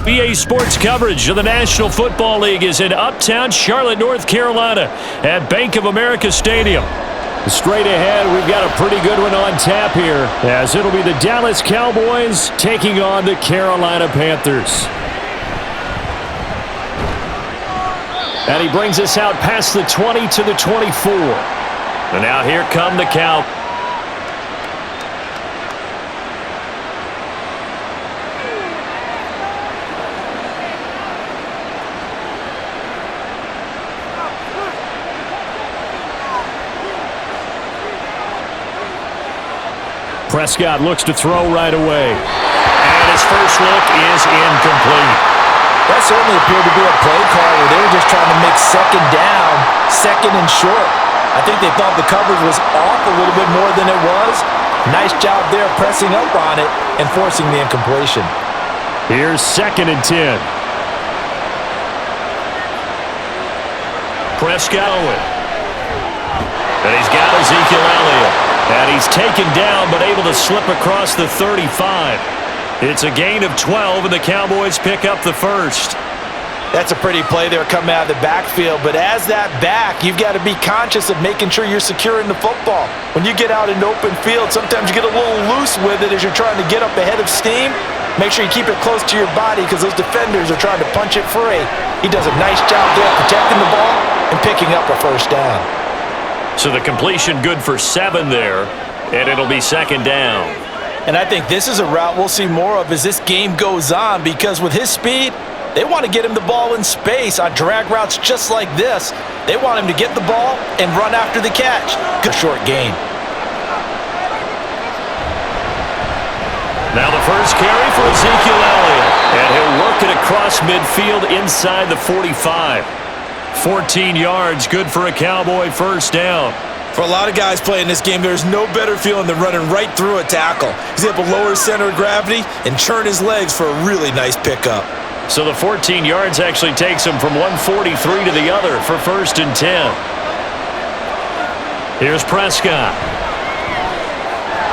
EA Sports coverage of the National Football League is in uptown Charlotte, North Carolina at Bank of America Stadium. Straight ahead, we've got a pretty good one on tap here, as it'll be the Dallas Cowboys taking on the Carolina Panthers. And he brings us out past the 20 to the 24. And now here come the Cowboys. Prescott looks to throw right away. And his first look is incomplete. That certainly appeared to be a play call where they were just trying to make second down, second and short. I think they thought the coverage was off a little bit more than it was. Nice job there pressing up on it and forcing the incompletion. Here's 2nd and 10. Prescott. And he's got Ezekiel Elliott. And he's taken down but able to slip across the 35. It's a gain of 12 and the Cowboys pick up the first. That's a pretty play there coming out of the backfield, but as that back, you've got to be conscious of making sure you're securing the football. When you get out in open field, sometimes you get a little loose with it as you're trying to get up ahead of steam. Make sure you keep it close to your body because those defenders are trying to punch it free. He does a nice job there protecting the ball and picking up a first down. So the completion good for 7 there, and it'll be 2nd down. And I think this is a route we'll see more of as this game goes on, because with his speed, they want to get him the ball in space on drag routes just like this. They want him to get the ball and run after the catch. Good short gain. Now the first carry for Ezekiel Elliott, and he'll work it across midfield inside the 45. 14 yards, good for a Cowboy first down. For a lot of guys playing this game, there's no better feeling than running right through a tackle. He's able to lower his center of gravity and churn his legs for a really nice pickup. So the 14 yards actually takes him from 143 to the other for 1st and 10. Here's Prescott.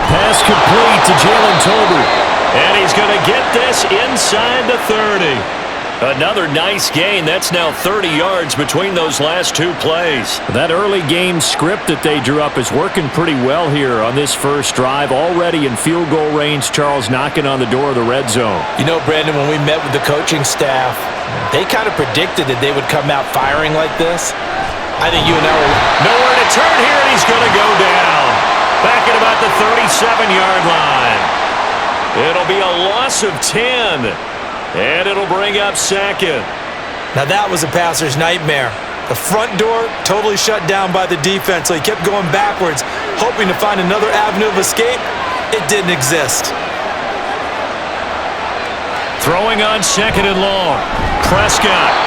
Pass complete to Jalen Tolbert. And he's going to get this inside the 30. Another nice gain. That's now 30 yards between those last 2 plays. That early game script that they drew up is working pretty well here on this first drive. Already in field goal range, Charles knocking on the door of the red zone. You know, Brandon, when we met with the coaching staff, they kind of predicted that they would come out firing like this. I think you and I were nowhere to turn here, and he's going to go down. Back at about the 37-yard line. It'll be a loss of 10. And it'll bring up 2nd. Now that was a passer's nightmare. The front door totally shut down by the defense, so he kept going backwards, hoping to find another avenue of escape. It didn't exist. Throwing on 2nd and long. Prescott.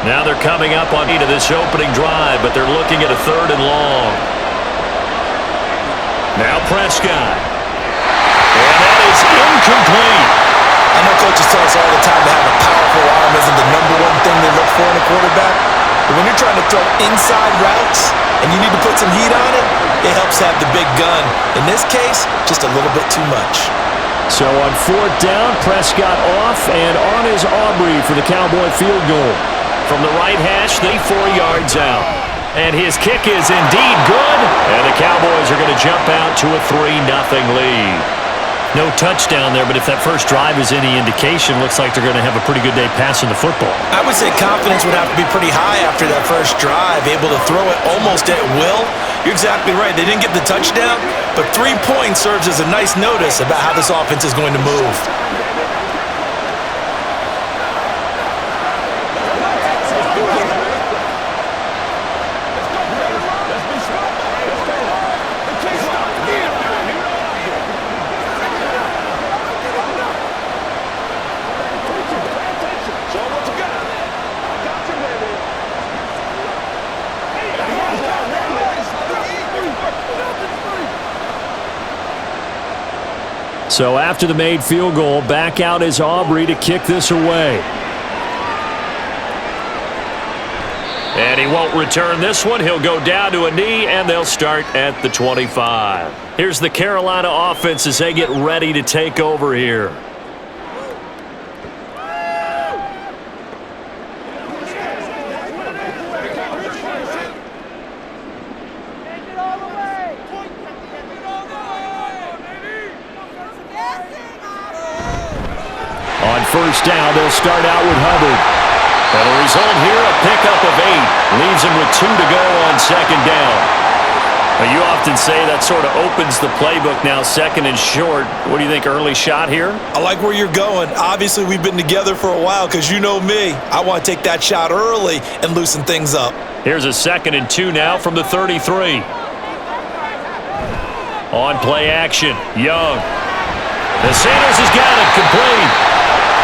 Now they're coming up on to this opening drive, but they're looking at a 3rd and long. Now Prescott. And that is incomplete. I know coaches tell us all the time that having a powerful arm isn't the #1 thing they look for in a quarterback. But when you're trying to throw inside routes and you need to put some heat on it, it helps have the big gun. In this case, just a little bit too much. So on 4th down, Prescott off, and on is Aubrey for the Cowboy field goal. From the right hash, they 4 yards out. And his kick is indeed good. And the Cowboys are going to jump out to a 3-0 lead. No touchdown there, but if that first drive is any indication, looks like they're going to have a pretty good day passing the football. I would say confidence would have to be pretty high after that first drive, able to throw it almost at will. You're exactly right. They didn't get the touchdown, but 3 points serves as a nice notice about how this offense is going to move. So after the made field goal, back out is Aubrey to kick this away. And he won't return this one. He'll go down to a knee, and they'll start at the 25. Here's the Carolina offense as they get ready to take over here. On first down, they'll start out with Hubbard. And the result here, a pickup of 8. Leaves him with 2 to go on second down. Now, you often say that sort of opens the playbook now, second and short. What do you think, early shot here? I like where you're going. Obviously, we've been together for a while because you know me. I want to take that shot early and loosen things up. Here's a 2nd and 2 now from the 33. On play action, Young. The Sanders has got it, complete.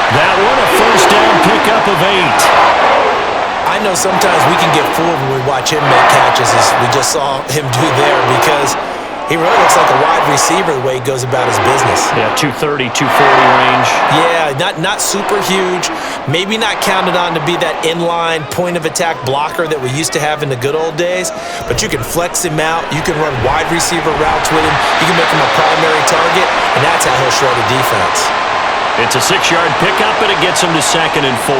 That one, a first down pickup of 8. I know sometimes we can get fooled when we watch him make catches, as we just saw him do there, because he really looks like a wide receiver the way he goes about his business. Yeah, 230, 240 range. Yeah, not super huge. Maybe not counted on to be that inline point-of-attack blocker that we used to have in the good old days, but you can flex him out. You can run wide receiver routes with him. You can make him a primary target, and that's how he'll shred a defense. It's a 6-yard pickup, and it gets him to 2nd and 4.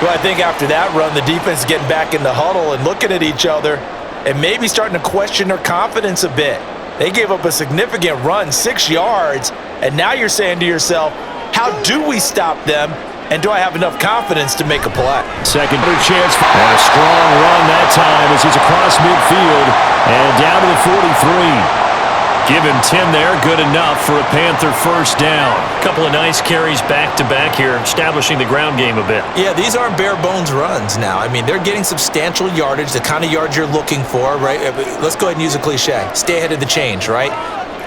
Well, I think after that run, the defense is getting back in the huddle and looking at each other and maybe starting to question their confidence a bit. They gave up a significant run, 6 yards, and now you're saying to yourself, how do we stop them, and do I have enough confidence to make a play? Second chance, and a strong run that time as he's across midfield and down to the 43. Give him 10 there, good enough for a Panther first down. A couple of nice carries back-to-back here, establishing the ground game a bit. Yeah, these aren't bare-bones runs now. I mean, they're getting substantial yardage, the kind of yards you're looking for, right? Let's go ahead and use a cliche. Stay ahead of the change, right?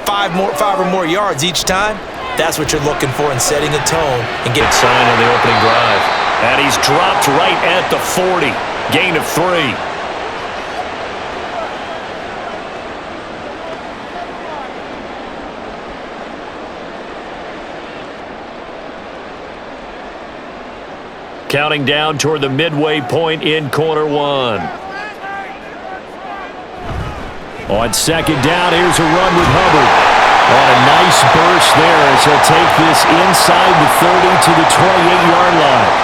5 or more yards each time, that's what you're looking for in setting a tone. And Good sign on the opening drive. And he's dropped right at the 40. Gain of 3. Counting down toward the midway point in quarter 1. On second down, here's a run with Hubbard. On a nice burst there as he'll take this inside the 30 to the 28-yard line.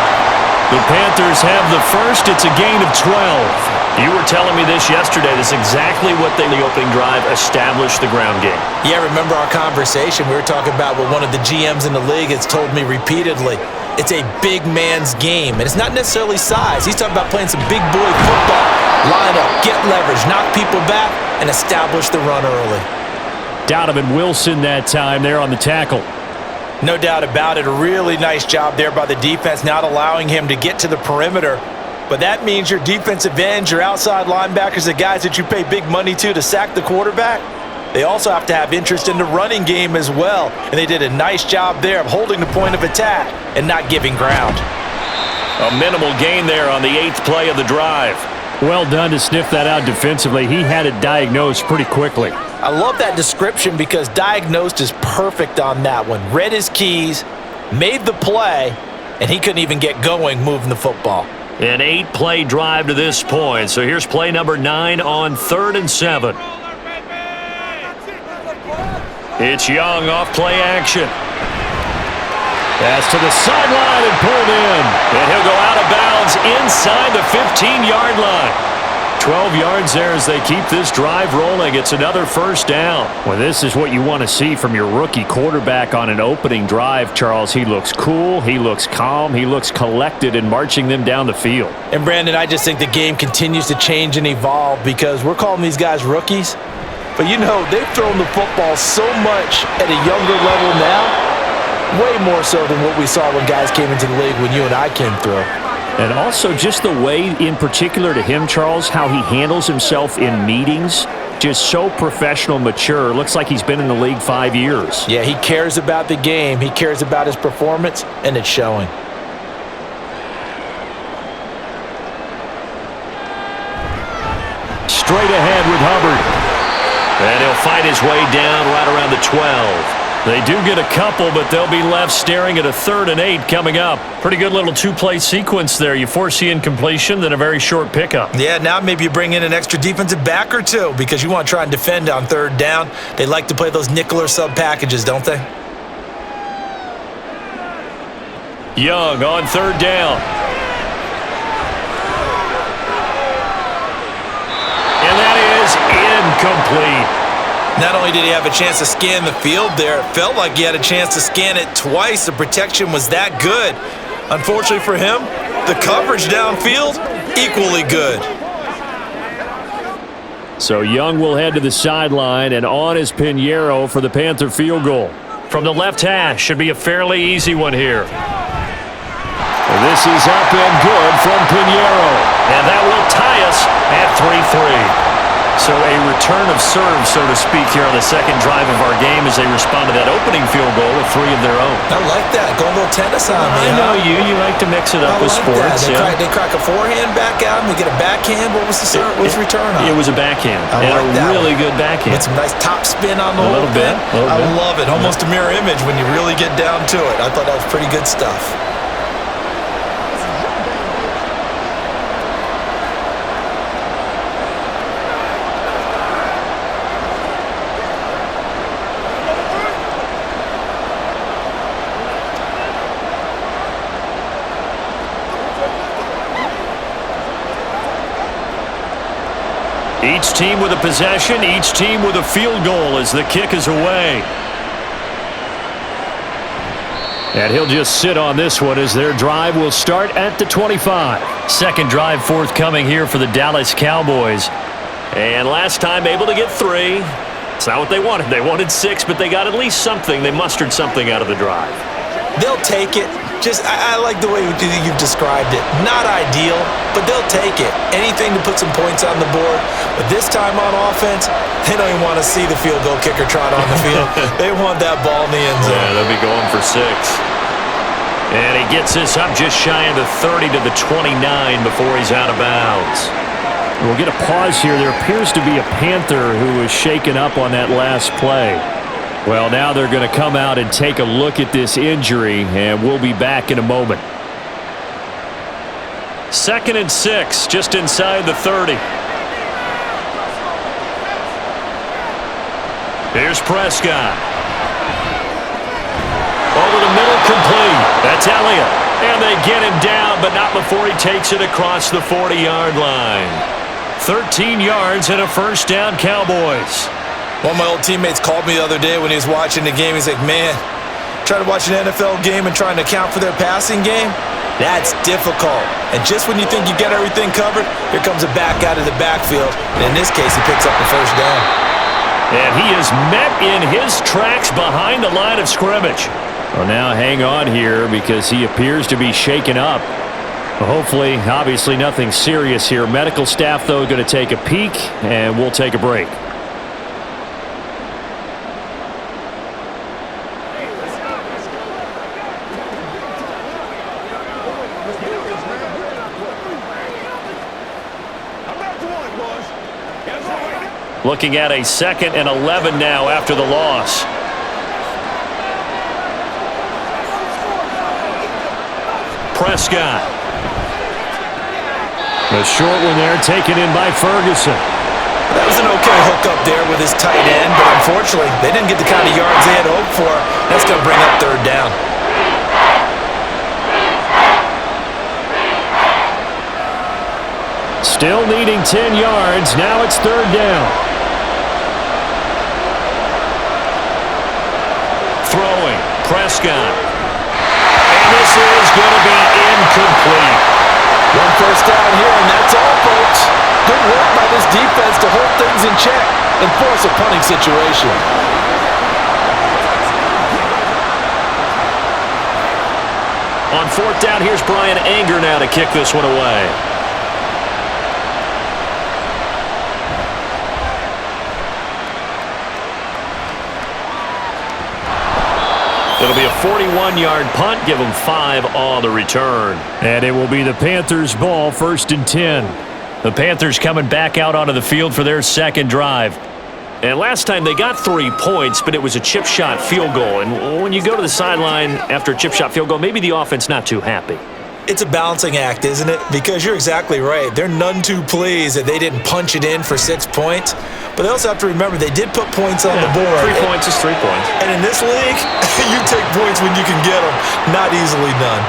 The Panthers have the first. It's a gain of 12. You were telling me this yesterday. This is exactly what the opening drive established the ground game. Yeah, remember our conversation? We were talking about what one of the GMs in the league has told me repeatedly. It's a big man's game, and it's not necessarily size. He's talking about playing some big boy football. Line up, get leverage, knock people back, and establish the run early. Donovan Wilson that time there on the tackle. No doubt about it. A really nice job there by the defense, not allowing him to get to the perimeter. But that means your defensive ends, your outside linebackers, the guys that you pay big money to sack the quarterback, they also have to have interest in the running game as well. And they did a nice job there of holding the point of attack and not giving ground. A minimal gain there on the 8th play of the drive. Well done to sniff that out defensively. He had it diagnosed pretty quickly. I love that description because diagnosed is perfect on that one. Read his keys, made the play, and he couldn't even get going moving the football. An 8-play drive to this point. So here's play number 9 on 3rd and 7. It's Young off play action. Pass to the sideline and pulled in. And he'll go out of bounds inside the 15-yard line. 12 yards there as they keep this drive rolling. It's another first down. Well, this is what you want to see from your rookie quarterback on an opening drive, Charles. He looks cool. He looks calm. He looks collected in marching them down the field. And, Brandon, I just think the game continues to change and evolve because we're calling these guys rookies. But, you know, they've thrown the football so much at a younger level now, way more so than what we saw when guys came into the league when you and I came through. And also just the way, in particular to him, Charles, how he handles himself in meetings, just so professional, mature. Looks like he's been in the league 5 years. Yeah, he cares about the game. He cares about his performance, and it's showing. Straight ahead with Hubbard. And he'll fight his way down right around the 12. They do get a couple, but they'll be left staring at a 3rd and 8 coming up. Pretty good little two-play sequence there. You force the incompletion, then a very short pickup. Yeah, now maybe you bring in an extra defensive back or two because you want to try and defend on 3rd down. They like to play those nickel or sub packages, don't they? Young on 3rd down. And that is incomplete. Not only did he have a chance to scan the field there, it felt like he had a chance to scan it twice. The protection was that good. Unfortunately for him, the coverage downfield, equally good. So Young will head to the sideline, and on is Pinheiro for the Panther field goal. From the left hash, should be a fairly easy one here. This is up and good from Pinheiro. And that will tie us at 3-3. So a return of serve, so to speak, here on the second drive of our game as they respond to that opening field goal with 3 of their own. I like that. Going a little tennis on me. I know you. You like to mix it up with sports. They crack a forehand back out, and we get a backhand. What was the serve? What was the return on? It was a backhand. I and like a really good backhand. With some nice top spin on the whole bit. I love it. Almost a mirror image when you really get down to it. I thought that was pretty good stuff. Each team with a possession, each team with a field goal as the kick is away. And he'll just sit on this one as their drive will start at the 25. Second drive forthcoming here for the Dallas Cowboys. And last time able to get 3. It's not what they wanted. They wanted 6, but they got at least something. They mustered something out of the drive. They'll take it. I like the way you've described it. Not ideal, but they'll take it. Anything to put some points on the board. But this time on offense, they don't even want to see the field goal kicker trot on the field. They want that ball in the end zone. Yeah, they'll be going for 6. And he gets this up just shy of the 30 to the 29 before he's out of bounds. We'll get a pause here. There appears to be a Panther who was shaken up on that last play. Well, now they're going to come out and take a look at this injury, and we'll be back in a moment. 2nd and 6, just inside the 30. Here's Prescott. Over the middle, complete. That's Elliott. And they get him down, but not before he takes it across the 40-yard line. 13 yards and a first down, Cowboys. One of my old teammates called me the other day when he was watching the game. He's like, man, trying to watch an NFL game and trying to account for their passing game, that's difficult. And just when you think you get everything covered, here comes a back out of the backfield. And in this case, he picks up the first down. And he is met in his tracks behind the line of scrimmage. Well, now hang on here because he appears to be shaken up. Hopefully, obviously nothing serious here. Medical staff, though, going to take a peek, and we'll take a break. Looking at a 2nd and 11 now after the loss. Prescott. A short one there taken in by Ferguson. That was an okay hookup there with his tight end, but unfortunately, they didn't get the kind of yards they had hoped for. That's going to bring up 3rd down. Still needing 10 yards. Now it's 3rd down. Throwing. Prescott. And this is going to be incomplete. One first down here, and that's all, folks. Good work by this defense to hold things in check and force a punting situation. On 4th down, here's Brian Anger now to kick this one away. It'll be a 41-yard punt. Give them 5 on the return. And it will be the Panthers' ball, 1st and 10. The Panthers coming back out onto the field for their second drive. And last time they got 3 points, but it was a chip shot field goal. And when you go to the sideline after a chip shot field goal, maybe the offense not too happy. It's a balancing act, isn't it? Because you're exactly right. They're none too pleased that they didn't punch it in for 6 points. But they also have to remember they did put points on the board. 3 points is 3 points. And in this league, you take points when you can get them. Not easily done.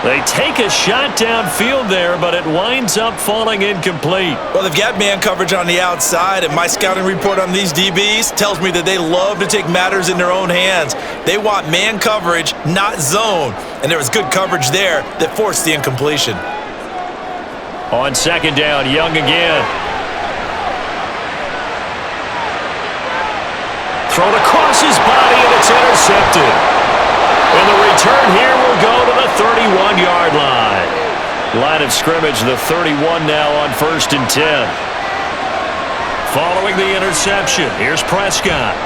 They take a shot downfield there, but it winds up falling incomplete. Well, they've got man coverage on the outside, and my scouting report on these DBs tells me that they love to take matters in their own hands. They want man coverage, not zone. And there was good coverage there that forced the incompletion. On second down, Young again. Thrown across his body, and it's intercepted. And the return here will go to the 31-yard line. Line of scrimmage, the 31 now on 1st and 10. Following the interception, here's Prescott.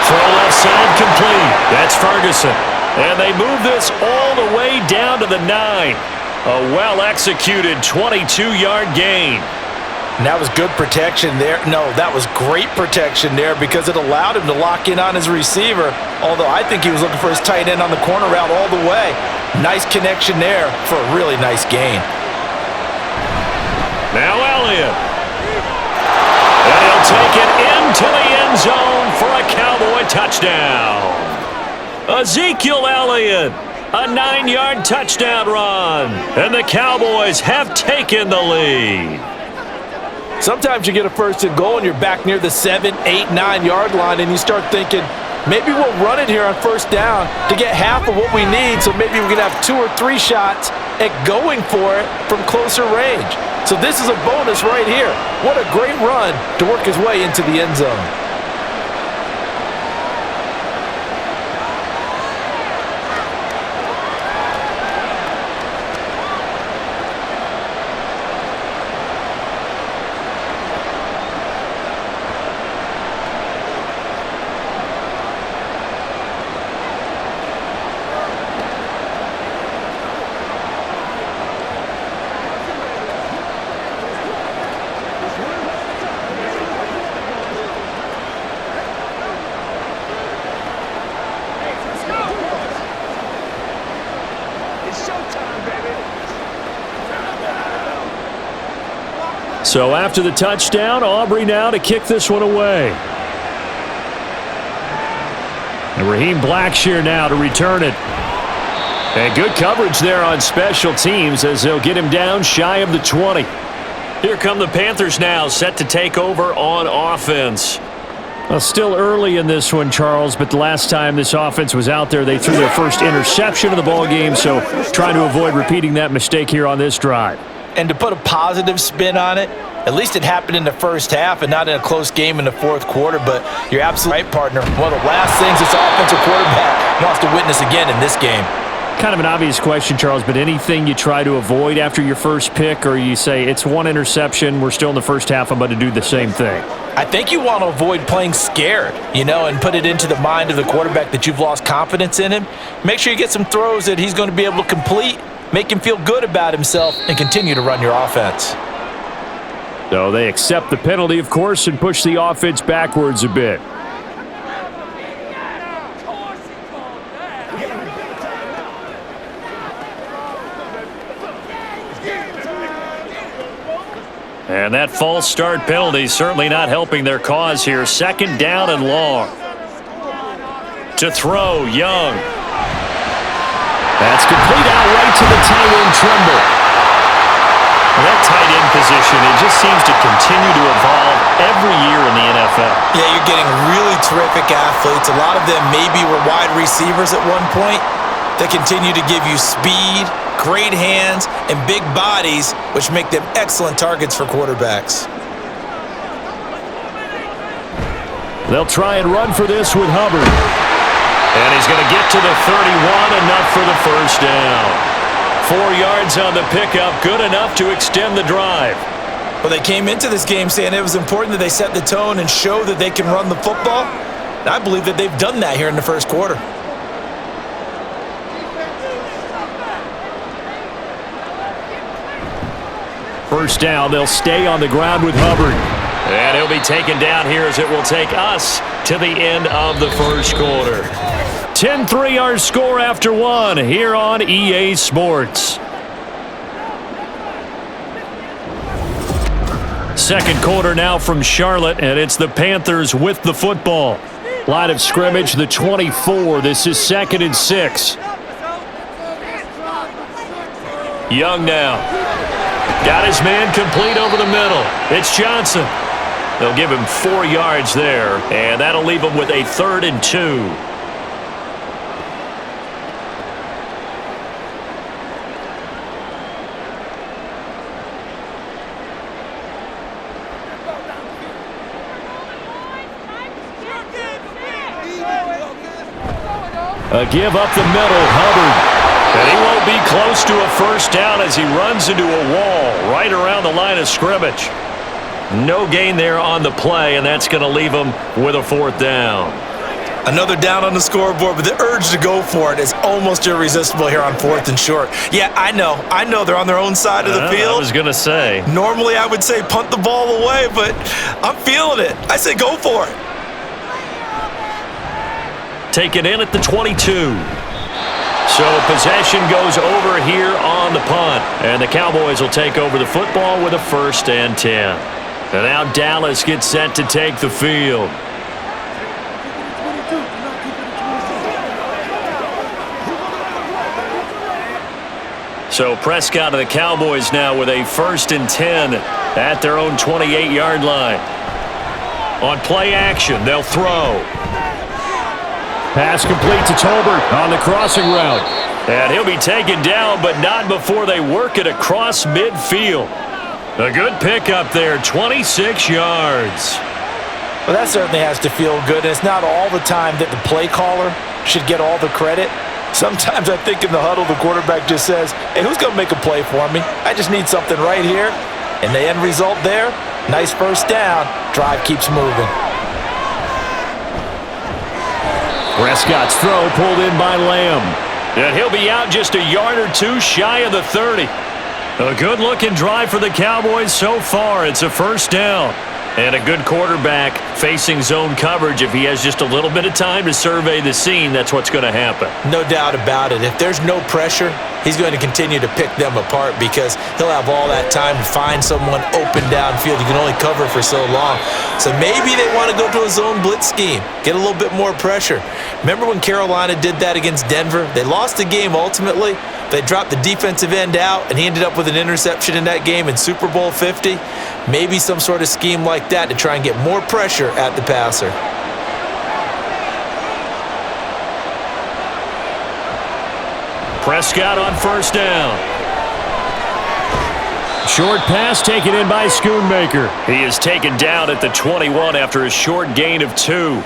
Throw left side complete. That's Ferguson. And they move this all the way down to the 9. A well-executed 22-yard gain. And that was good protection there. No, that was great protection there because it allowed him to lock in on his receiver, although I think he was looking for his tight end on the corner route all the way. Nice connection there for a really nice gain. Now Elliott. And he'll take it into the end zone for a Cowboy touchdown. Ezekiel Elliott, a 9-yard touchdown run. And the Cowboys have taken the lead. Sometimes you get a 1st and goal and you're back near the 7, 8, 9-yard line and you start thinking, maybe we'll run it here on 1st down to get half of what we need, so maybe we can have 2 or 3 shots at going for it from closer range. So this is a bonus right here. What a great run to work his way into the end zone. So after the touchdown, Aubrey now to kick this one away. And Raheem Blackshear now to return it. And good coverage there on special teams as they'll get him down shy of the 20. Here come the Panthers now, set to take over on offense. Well, still early in this one, Charles, but the last time this offense was out there, they threw their first interception of the ball game, so trying to avoid repeating that mistake here on this drive. And to put a positive spin on it, at least it happened in the first half and not in a close game in the 4th quarter. But you're absolutely right, partner. One of the last things this offensive quarterback wants to witness again in this game. Kind of an obvious question, Charles, but anything you try to avoid after your first pick, or you say it's one interception, we're still in the first half, I'm going to do the same thing? I think you want to avoid playing scared, and put it into the mind of the quarterback that you've lost confidence in him. Make sure you get some throws that he's going to be able to complete, make him feel good about himself, and continue to run your offense. So they accept the penalty, of course, and push the offense backwards a bit. And that false start penalty certainly not helping their cause here. 2nd down and long. To throw, Young. That's complete out right to the tight end, Tremble. And that tight end position, it just seems to continue to evolve every year in the NFL. Yeah, you're getting really terrific athletes. A lot of them maybe were wide receivers at one point. They continue to give you speed, great hands, and big bodies, which make them excellent targets for quarterbacks. They'll try and run for this with Hubbard. And he's going to get to the 31, enough for the first down. 4 yards on the pickup, good enough to extend the drive. Well, they came into this game saying it was important that they set the tone and show that they can run the football. And I believe that they've done that here in the first quarter. First down, they'll stay on the ground with Hubbard. And he'll be taken down here as it will take us to the end of the first quarter. 10-3 our score after one here on EA Sports. Second quarter now from Charlotte, and it's the Panthers with the football. Line of scrimmage, the 24. This is 2nd and 6. Young now. Got his man complete over the middle. It's Johnson. They'll give him 4 yards there, and that'll leave him with a 3rd and 2. A give up the middle, Hubbard. And he won't be close to a first down as he runs into a wall right around the line of scrimmage. No gain there on the play, and that's going to leave him with a 4th down. Another down on the scoreboard, but the urge to go for it is almost irresistible here on 4th and short. Yeah, I know they're on their own side of the field. I was going to say. Normally I would say punt the ball away, but I'm feeling it. I say go for it. Taken in at the 22. So possession goes over here on the punt. And the Cowboys will take over the football with a 1st and 10. And now Dallas gets set to take the field. So Prescott of the Cowboys now with a 1st and 10 at their own 28-yard line. On play action, they'll throw. Pass complete to Tolbert on the crossing route. And he'll be taken down, but not before they work it across midfield. A good pickup there, 26 yards. Well, that certainly has to feel good, and it's not all the time that the play caller should get all the credit. Sometimes I think in the huddle, the quarterback just says, hey, who's going to make a play for me? I just need something right here. And the end result there, nice first down. Drive keeps moving. Prescott's throw pulled in by Lamb. And he'll be out just a yard or 2 shy of the 30. A good-looking drive for the Cowboys so far. It's a 1st down. And a good quarterback facing zone coverage. If he has just a little bit of time to survey the scene, that's what's going to happen. No doubt about it. If there's no pressure, he's going to continue to pick them apart because he'll have all that time to find someone open downfield. You can only cover for so long. So maybe they want to go to a zone blitz scheme, get a little bit more pressure. Remember when Carolina did that against Denver? They lost the game ultimately. They dropped the defensive end out, and he ended up with an interception in that game in Super Bowl 50. Maybe some sort of scheme like that to try and get more pressure at the passer. Prescott on 1st down. Short pass taken in by Schoonmaker. He is taken down at the 21 after a short gain of 2.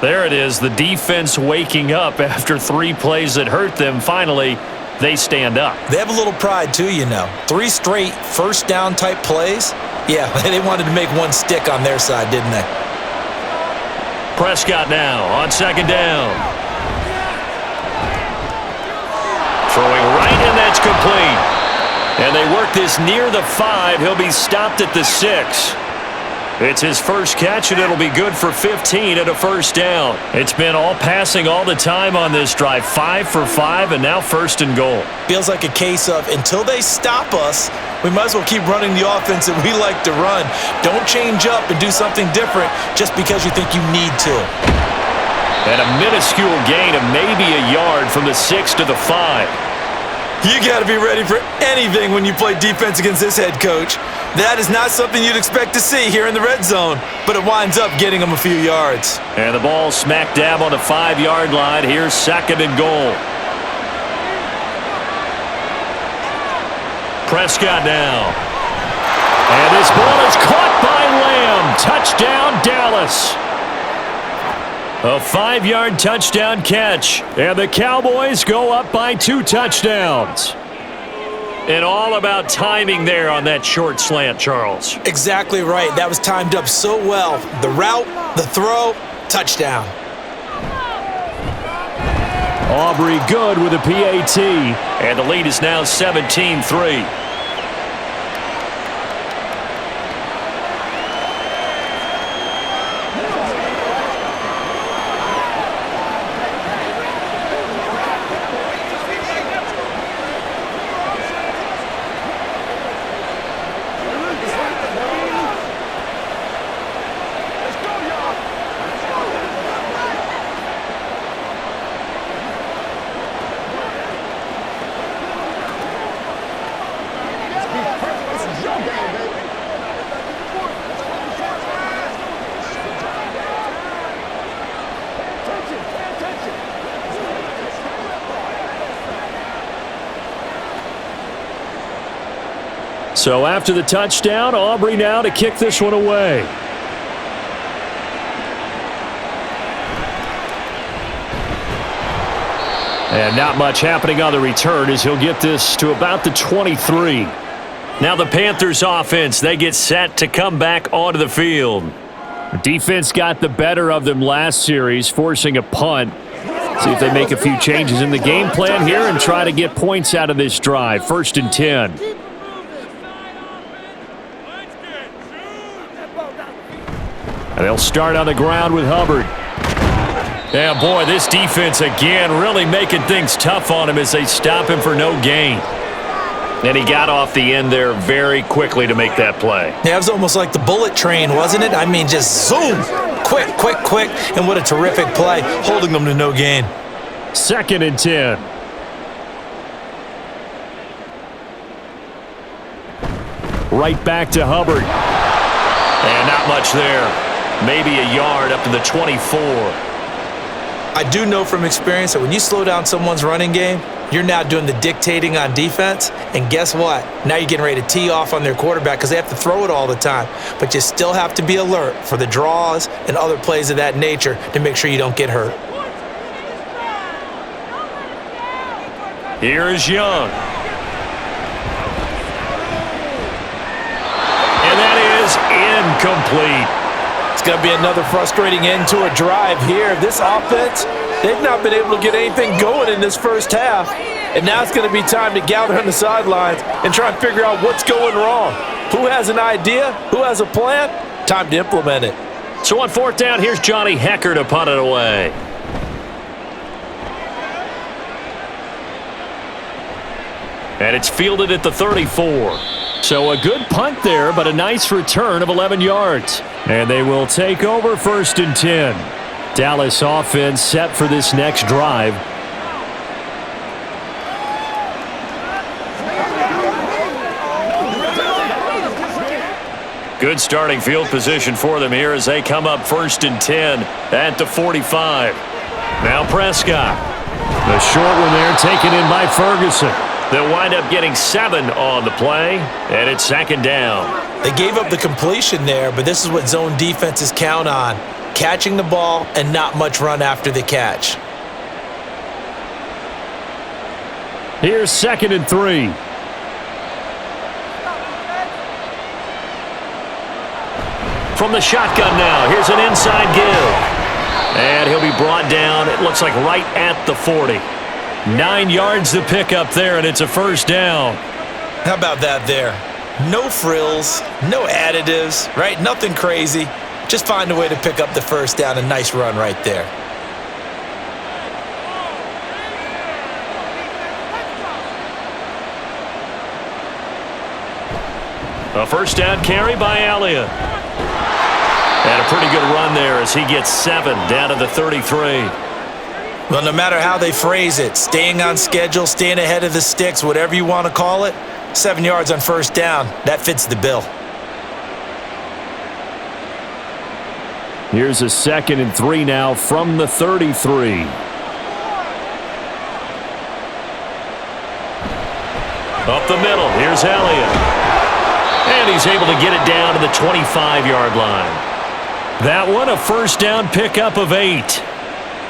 There it is, the defense waking up after 3 plays that hurt them. Finally, they stand up. They have a little pride too, you know. 3 straight first down type plays. Yeah, they wanted to make one stick on their side, didn't they? Prescott now on 2nd down. Throwing right, and that's complete. And they work this near the 5. He'll be stopped at the 6. It's his first catch, and it'll be good for 15 at a 1st down. It's been all passing all the time on this drive. 5 for 5, and now 1st and goal. Feels like a case of until they stop us, we might as well keep running the offense that we like to run. Don't change up and do something different just because you think you need to. And a minuscule gain of maybe a yard from the 6 to the 5. You got to be ready for anything when you play defense against this head coach. That is not something you'd expect to see here in the red zone, but it winds up getting them a few yards. And the ball smack dab on the 5-yard line. Here's 2nd and goal. Prescott now. And this ball is caught by Lamb. Touchdown, Dallas. A 5-yard touchdown catch, and the Cowboys go up by 2 touchdowns. And all about timing there on that short slant, Charles. Exactly right. That was timed up so well. The route, the throw, touchdown. Aubrey good with a PAT, and the lead is now 17-3. So after the touchdown, Aubrey now to kick this one away. And not much happening on the return as he'll get this to about the 23. Now the Panthers offense, they get set to come back onto the field. The defense got the better of them last series, forcing a punt. See if they make a few changes in the game plan here and try to get points out of this drive. 1st and 10. And they'll start on the ground with Hubbard. Yeah, boy, this defense again really making things tough on him as they stop him for no gain. And he got off the end there very quickly to make that play. Yeah, it was almost like the bullet train, wasn't it? I mean, just zoom. Quick, quick, quick. And what a terrific play, holding them to no gain. 2nd and 10. Right back to Hubbard. And not much there. Maybe a yard up to the 24. I do know from experience that when you slow down someone's running game, you're now doing the dictating on defense. And guess what? Now you're getting ready to tee off on their quarterback because they have to throw it all the time. But you still have to be alert for the draws and other plays of that nature to make sure you don't get hurt. Here's Young. And that is incomplete. It's going to be another frustrating end to a drive here. This offense, they've not been able to get anything going in this first half. And now it's going to be time to gather on the sidelines and try and figure out what's going wrong. Who has an idea? Who has a plan? Time to implement it. So on 4th down, here's Johnny Hecker to punt it away. And it's fielded at the 34. So a good punt there, but a nice return of 11 yards. And they will take over 1st and 10. Dallas offense set for this next drive. Good starting field position for them here as they come up 1st and 10 at the 45. Now Prescott. The short one there taken in by Ferguson. They'll wind up getting 7 on the play, and it's 2nd down. They gave up the completion there, but this is what zone defenses count on. Catching the ball and not much run after the catch. Here's 2nd and 3. From the shotgun now, here's an inside give. And he'll be brought down, it looks like right at the 40. 9 yards to pick up there, and it's a 1st down. How about that there? No frills, no additives, right? Nothing crazy. Just find a way to pick up the 1st down. A nice run right there. A 1st down carry by Elliott. And a pretty good run there as he gets 7 down to the 33. Well, no matter how they phrase it, staying on schedule, staying ahead of the sticks, whatever you want to call it, 7 yards on 1st down, that fits the bill. Here's a 2nd and 3 now from the 33. Up the middle, here's Elliott. And he's able to get it down to the 25-yard line. That one, a 1st down pickup of 8.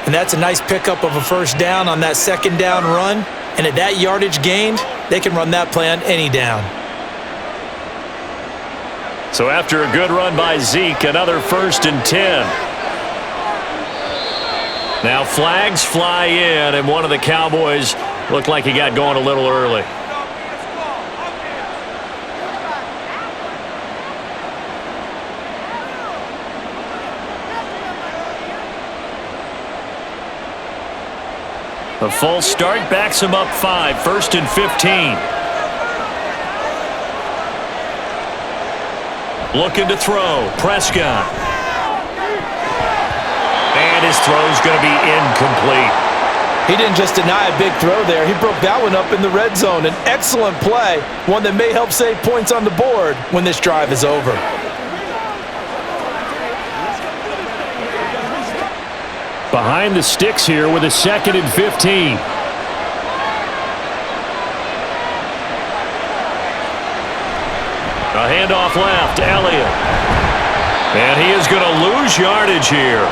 And that's a nice pickup of a 1st down on that 2nd down run. And at that yardage gained, they can run that play on any down. So after a good run by Zeke, another 1st and 10. Now flags fly in, and one of the Cowboys looked like he got going a little early. A false start backs him up 5, 1st and 15. Looking to throw, Prescott. And his throw's going to be incomplete. He didn't just deny a big throw there. He broke that one up in the red zone. An excellent play, one that may help save points on the board when this drive is over. Behind the sticks here with a 2nd and 15. A handoff left, Elliott. And he is going to lose yardage here.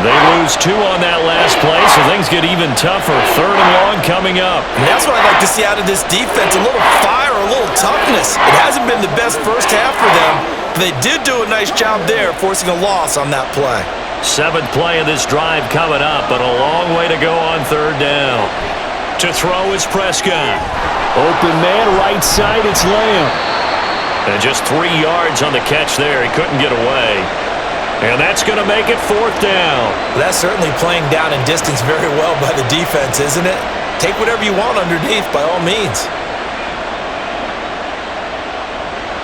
They lose 2 on that last play, so things get even tougher. 3rd and long coming up. And that's what I'd like to see out of this defense, a little fire, a little toughness. It hasn't been the best first half for them, but they did do a nice job there, forcing a loss on that play. 7th play of this drive coming up, but a long way to go on 3rd down. To throw is Prescott. Open man, right side, it's Lamb. And just 3 yards on the catch there. He couldn't get away. And that's going to make it 4th down. That's certainly playing down in distance very well by the defense, isn't it? Take whatever you want underneath, by all means.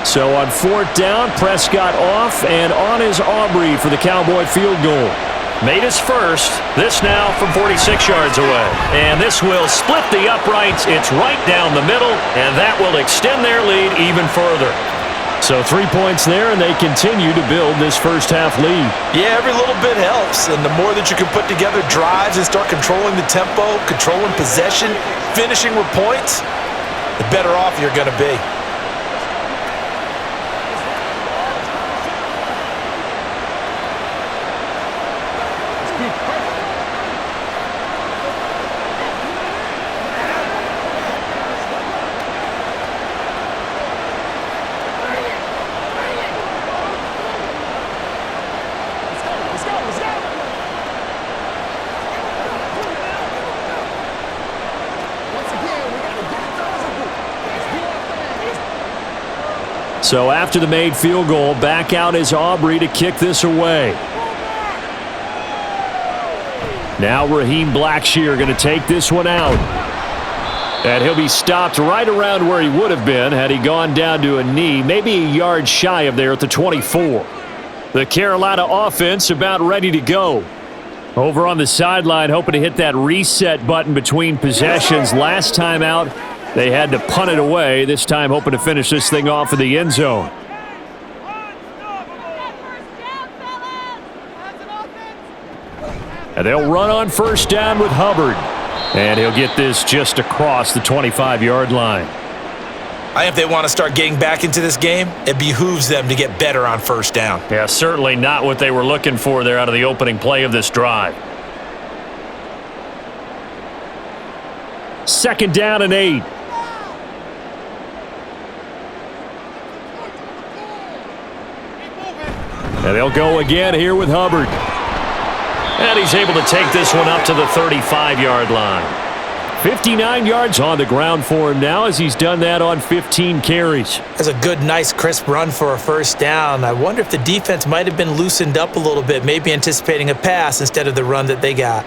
So on 4th down, Prescott off, and on is Aubrey for the Cowboy field goal. Made his first. This now from 46 yards away. And this will split the uprights. It's right down the middle, and that will extend their lead even further. So 3 points there, and they continue to build this first half lead. Yeah, every little bit helps, and the more that you can put together drives and start controlling the tempo, controlling possession, finishing with points, the better off you're going to be. So after the made field goal, back out is Aubrey to kick this away. Now Raheem Blackshear going to take this one out. And he'll be stopped right around where he would have been had he gone down to a knee, maybe a yard shy of there at the 24. The Carolina offense about ready to go. Over on the sideline, hoping to hit that reset button between possessions. Last time out, they had to punt it away. This time hoping to finish this thing off in the end zone. And they'll run on 1st down with Hubbard. And he'll get this just across the 25-yard line. I think if they want to start getting back into this game, it behooves them to get better on 1st down. Yeah, certainly not what they were looking for there out of the opening play of this drive. 2nd down and 8. And they'll go again here with Hubbard. And he's able to take this one up to the 35-yard line. 59 yards on the ground for him now as he's done that on 15 carries. That's a good, nice, crisp run for a 1st down. I wonder if the defense might have been loosened up a little bit, maybe anticipating a pass instead of the run that they got.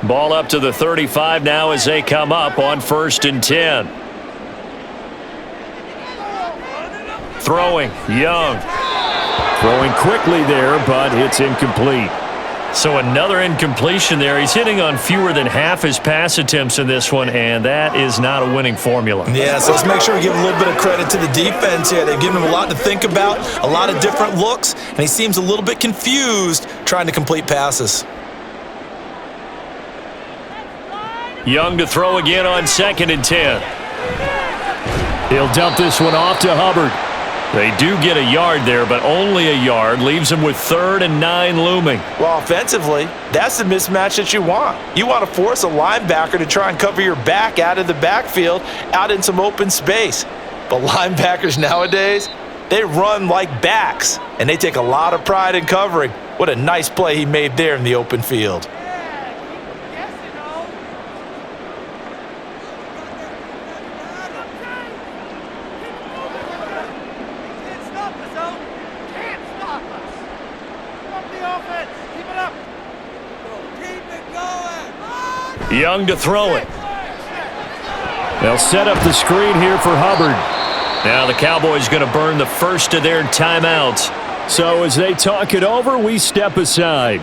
Ball up to the 35 now as they come up on 1st and 10. Throwing, Young. Throwing quickly there, but it's incomplete. So another incompletion there. He's hitting on fewer than half his pass attempts in this one, and that is not a winning formula. Yeah, so let's make sure we give a little bit of credit to the defense here. They've given him a lot to think about, a lot of different looks, and he seems a little bit confused trying to complete passes. Young to throw again on 2nd and 10. He'll dump this one off to Hubbard. They do get a yard there, but only a yard. Leaves them with 3rd and 9 looming. Well, offensively, that's the mismatch that you want. You want to force a linebacker to try and cover your back out of the backfield, out in some open space. But linebackers nowadays, they run like backs, and they take a lot of pride in covering. What a nice play he made there in the open field. Young to throw it. They'll set up the screen here for Hubbard. Now the Cowboys going to burn the first of their timeouts. So as they talk it over, we step aside.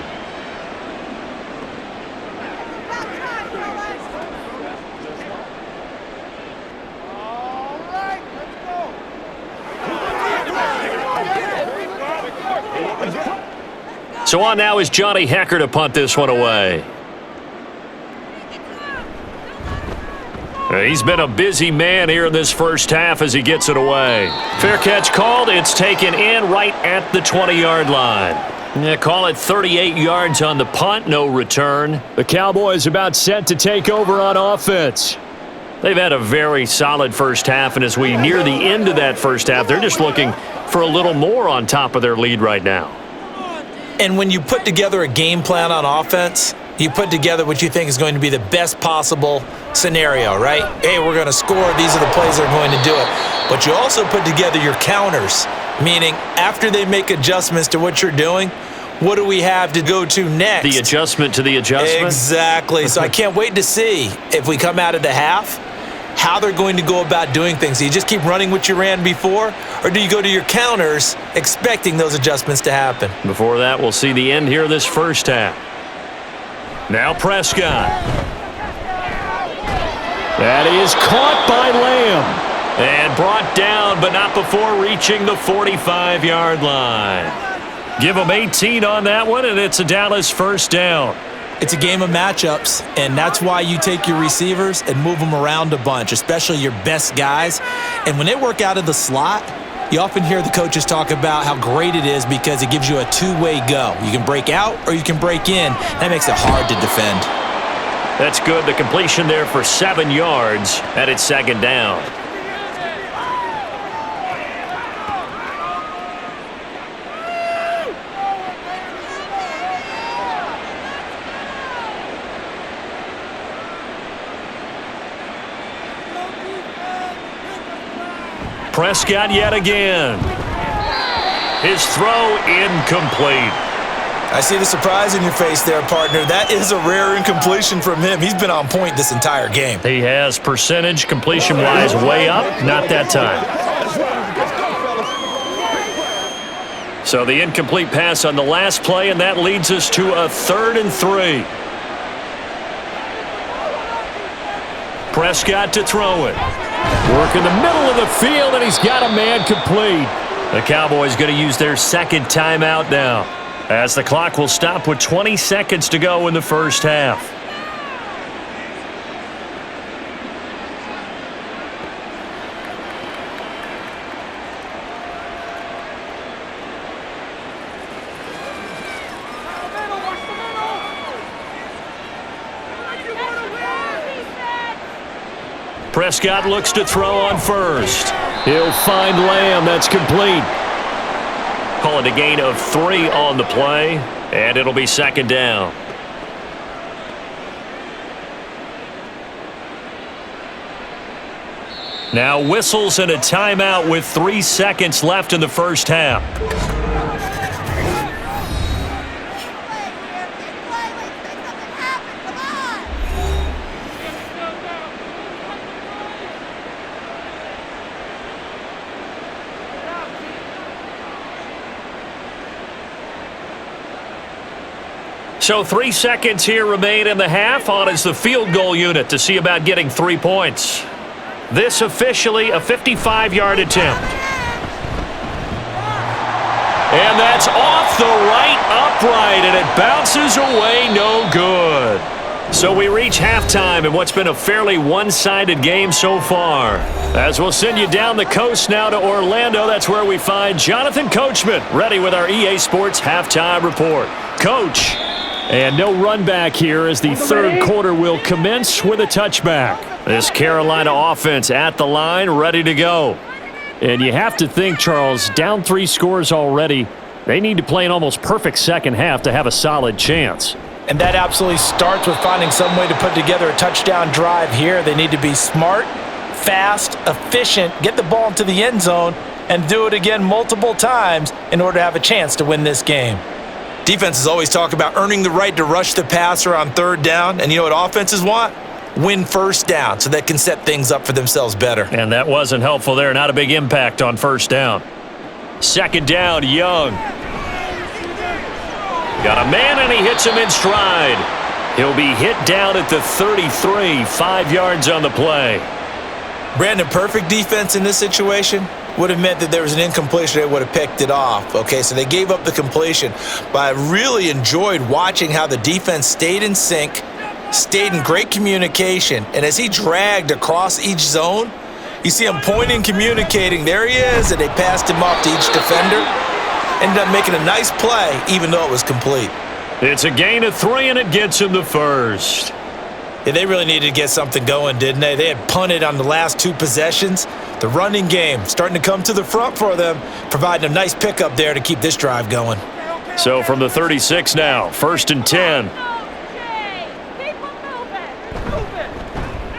So on now is Johnny Hecker to punt this one away. He's been a busy man here in this first half as he gets it away. Fair catch called. It's taken in right at the 20-yard line. Yeah, call it 38 yards on the punt, no return. The Cowboys about set to take over on offense. They've had a very solid first half, and as we near the end of that first half, they're just looking for a little more on top of their lead right now. And when you put together a game plan on offense, you put together what you think is going to be the best possible scenario, right? Hey, we're going to score. These are the plays that are going to do it. But you also put together your counters, meaning after they make adjustments to what you're doing, what do we have to go to next? The adjustment to the adjustment? Exactly. So I can't wait to see if we come out of the half, how they're going to go about doing things. Do you just keep running what you ran before, or do you go to your counters expecting those adjustments to happen? Before that, we'll see the end here of this first half. Now Prescott. That is caught by Lamb. And brought down, but not before reaching the 45-yard line. Give them 18 on that one, and it's a Dallas first down. It's a game of matchups, and that's why you take your receivers and move them around a bunch, especially your best guys. And when they work out of the slot, you often hear the coaches talk about how great it is because it gives you a two-way go. You can break out or you can break in. That makes it hard to defend. That's good. The completion there for 7 yards, and it's second down. Prescott yet again. His throw incomplete. I see the surprise in your face there, partner. That is a rare incompletion from him. He's been on point this entire game. He has percentage completion-wise way up. Not that time. So the incomplete pass on the last play, and that leads us to a 3rd and 3. Prescott to throw it. Work in the middle of the field, and he's got a man complete. The Cowboys going to use their second timeout now, as the clock will stop with 20 seconds to go in the first half. Prescott looks to throw on first. He'll find Lamb. That's complete. Call it a gain of 3 on the play, and it'll be second down. Now whistles and a timeout with 3 seconds left in the first half. So 3 seconds here remain in the half. On is the field goal unit to see about getting 3 points. This officially a 55-yard attempt. And that's off the right upright, and it bounces away, no good. So we reach halftime in what's been a fairly one-sided game so far. As we'll send you down the coast now to Orlando, that's where we find Jonathan Coachman, ready with our EA Sports Halftime Report. Coach. And no run back here as the third quarter will commence with a touchback. This Carolina offense at the line, ready to go. And you have to think, Charles, down 3 scores already. They need to play an almost perfect second half to have a solid chance. And that absolutely starts with finding some way to put together a touchdown drive here. They need to be smart, fast, efficient, get the ball into the end zone, and do it again multiple times in order to have a chance to win this game. Defenses always talk about earning the right to rush the passer on 3rd down. And you know what offenses want? Win first down so they can set things up for themselves better. And that wasn't helpful there. Not a big impact on first down. Second down, Young. Got a man, and he hits him in stride. He'll be hit down at the 33, 5 yards on the play. Brandon, perfect defense in this situation would have meant that there was an incompletion. They would have picked it off. Okay, so they gave up the completion. But I really enjoyed watching how the defense stayed in sync, stayed in great communication, and as he dragged across each zone, you see him pointing, communicating. There he is, and they passed him off to each defender. Ended up making a nice play, even though it was complete. It's a gain of 3, and it gets him the first. Yeah, they really needed to get something going, didn't they? They had punted on the last 2 possessions. The running game starting to come to the front for them, providing a nice pickup there to keep this drive going. So from the 36 now, 1st and 10.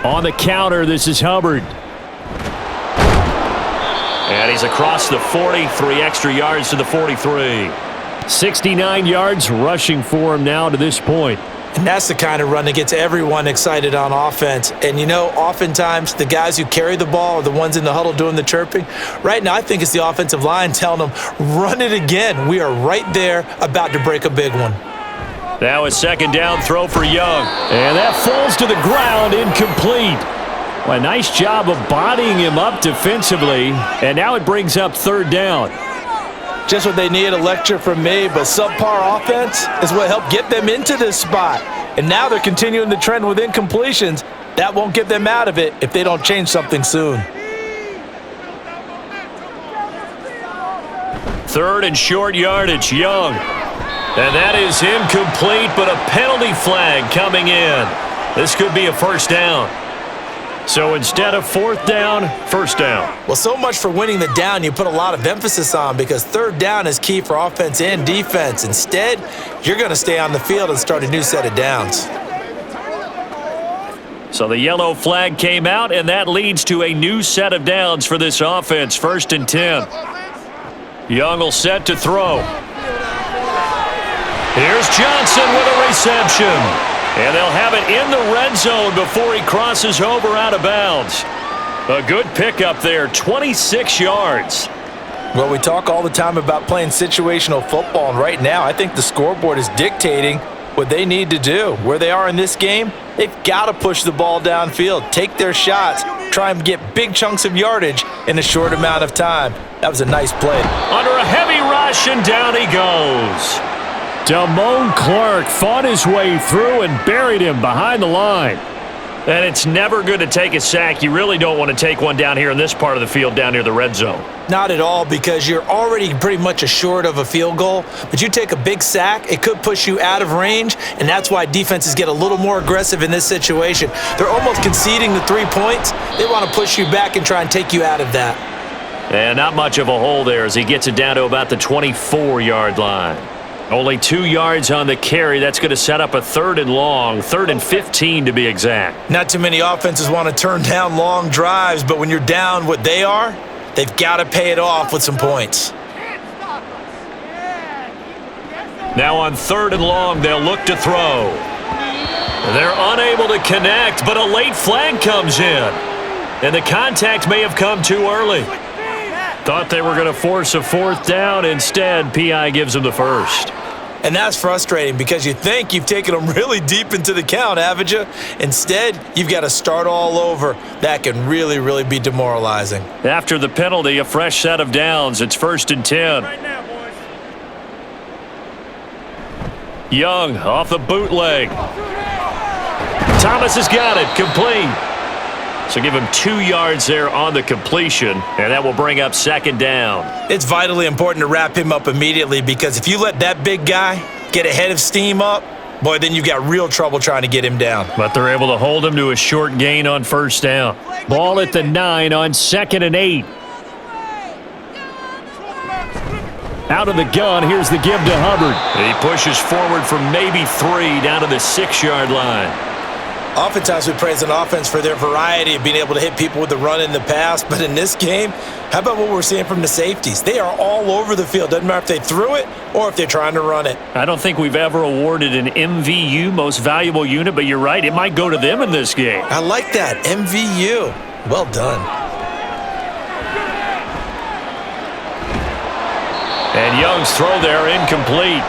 On the counter, this is Hubbard. And he's across the 40, 3 extra yards to the 43. 69 yards rushing for him now to this point. And that's the kind of run that gets everyone excited on offense. And, you know, oftentimes the guys who carry the ball are the ones in the huddle doing the chirping. Right now, I think it's the offensive line telling them, run it again. We are right there about to break a big one. Now a 2nd down throw for Young. And that falls to the ground, incomplete. Well, a nice job of bodying him up defensively. And now it brings up 3rd down. Just what they need, a lecture from me, but subpar offense is what helped get them into this spot. And now they're continuing the trend with incompletions. That won't get them out of it if they don't change something soon. 3rd and short yardage, Young. And that is incomplete, but a penalty flag coming in. This could be a 1st down. So instead of 4th down, 1st down. Well, so much for winning the down you put a lot of emphasis on, because 3rd down is key for offense and defense. Instead, you're going to stay on the field and start a new set of downs. So the yellow flag came out, and that leads to a new set of downs for this offense. 1st and 10. Young will set to throw. Here's Johnson with a reception. And they'll have it in the red zone before he crosses over out of bounds. A good pickup there, 26 yards. Well, we talk all the time about playing situational football, and right now I think the scoreboard is dictating what they need to do. Where they are in this game, they've got to push the ball downfield, take their shots, try and get big chunks of yardage in a short amount of time. That was a nice play. Under a heavy rush, and down he goes. Damone Clark fought his way through and buried him behind the line. And it's never good to take a sack. You really don't want to take one down here in this part of the field down near the red zone. Not at all, because you're already pretty much assured of a field goal. But you take a big sack, it could push you out of range, and that's why defenses get a little more aggressive in this situation. They're almost conceding the 3 points. They want to push you back and try and take you out of that. And not much of a hole there as he gets it down to about the 24-yard line. Only 2 yards on the carry. That's going to set up a 3rd and long, 3rd and 15 to be exact. Not too many offenses want to turn down long drives, but when you're down what they are, they've got to pay it off with some points. Now on 3rd and long, they'll look to throw. They're unable to connect, but a late flag comes in. And the contact may have come too early. Thought they were going to force a 4th down. Instead, PI gives them the 1st. And that's frustrating, because you think you've taken them really deep into the count, haven't you? Instead, you've got to start all over. That can really, really be demoralizing. After the penalty, a fresh set of downs. It's 1st and 10. Right now, boys. Young off the bootleg. Thomas has got it. Complete. So give him 2 yards there on the completion, and that will bring up 2nd down. It's vitally important to wrap him up immediately, because if you let that big guy get ahead of steam up, boy, then you've got real trouble trying to get him down. But they're able to hold him to a short gain on 1st down. Ball at the 9 on 2nd and 8. Out of the gun, here's the give to Hubbard. He pushes forward for maybe 3 down to the 6-yard line. Oftentimes we praise an offense for their variety of being able to hit people with the run in the pass, but in this game, how about what we're seeing from the safeties? They are all over the field. Doesn't matter if they threw it or if they're trying to run it. I don't think we've ever awarded an MVU, most valuable unit, but you're right, it might go to them in this game. I like that, MVU. Well done. And Young's throw there incomplete.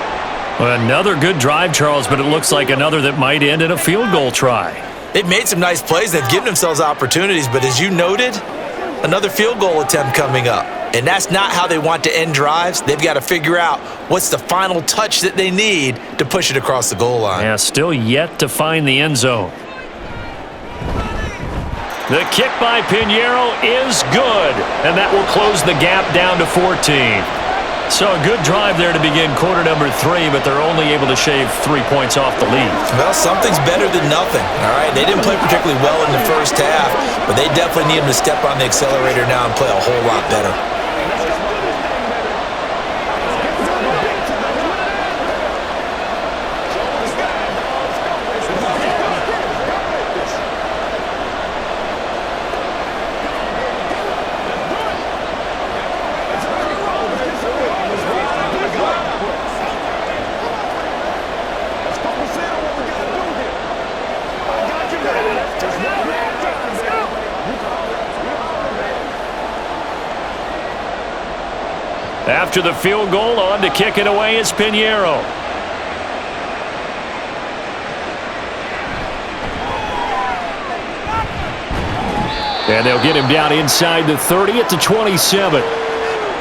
Another good drive, Charles, but it looks like another that might end in a field goal try. They've made some nice plays. They've given themselves opportunities, but as you noted, Another field goal attempt coming up. And that's not how they want to end drives. They've got to figure out what's the final touch that they need to push it across the goal line. Yeah, still yet to find the end zone. The kick by Pinheiro is good, and that will close the gap down to 14. So a good drive there to begin quarter number 3, but they're only able to shave 3 points off the lead. Well, something's better than nothing, all right? They didn't play particularly well in the first half, but they definitely need them to step on the accelerator now and play a whole lot better. After the field goal, on to kick it away is Pinheiro. And they'll get him down inside the 30 at the 27.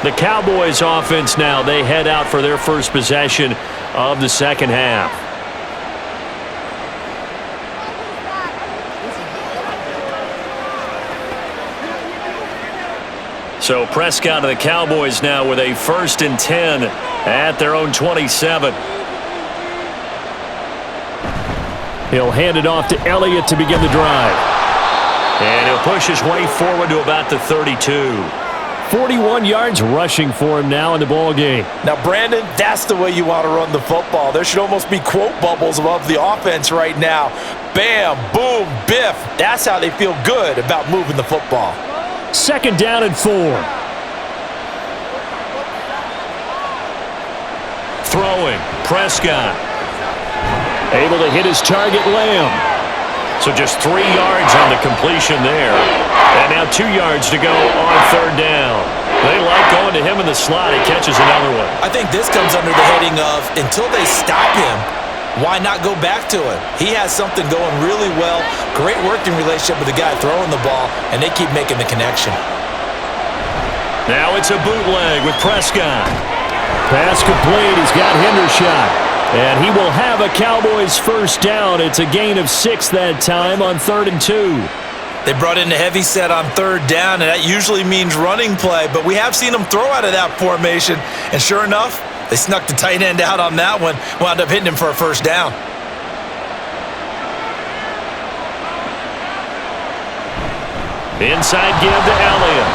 The Cowboys offense now, they head out for their first possession of the second half. So Prescott of the Cowboys now with a 1st and 10 at their own 27. He'll hand it off to Elliott to begin the drive. And he'll push his way forward to about the 32. 41 yards rushing for him now in the ball game. Now, Brandon, that's the way you want to run the football. There should almost be quote bubbles above the offense right now. Bam, boom, biff. That's how they feel good about moving the football. 2nd down and 4. Throwing, Prescott. Able to hit his target, Lamb. So just 3 yards on the completion there. And now 2 yards to go on 3rd down. They like going to him in the slot. He catches another one. I think this comes under the heading of, until they stop him, why not go back to it? He has something going really well. Great working relationship with the guy throwing the ball, and they keep making the connection. Now it's a bootleg with Prescott. Pass complete. He's got Hendershot. And he will have a Cowboys 1st down. It's a gain of 6 that time on 3rd and 2. They brought in a heavy set on 3rd down, and that usually means running play, but we have seen them throw out of that formation, and sure enough, they snuck the tight end out on that one, wound up hitting him for a 1st down. Inside give to Elliott.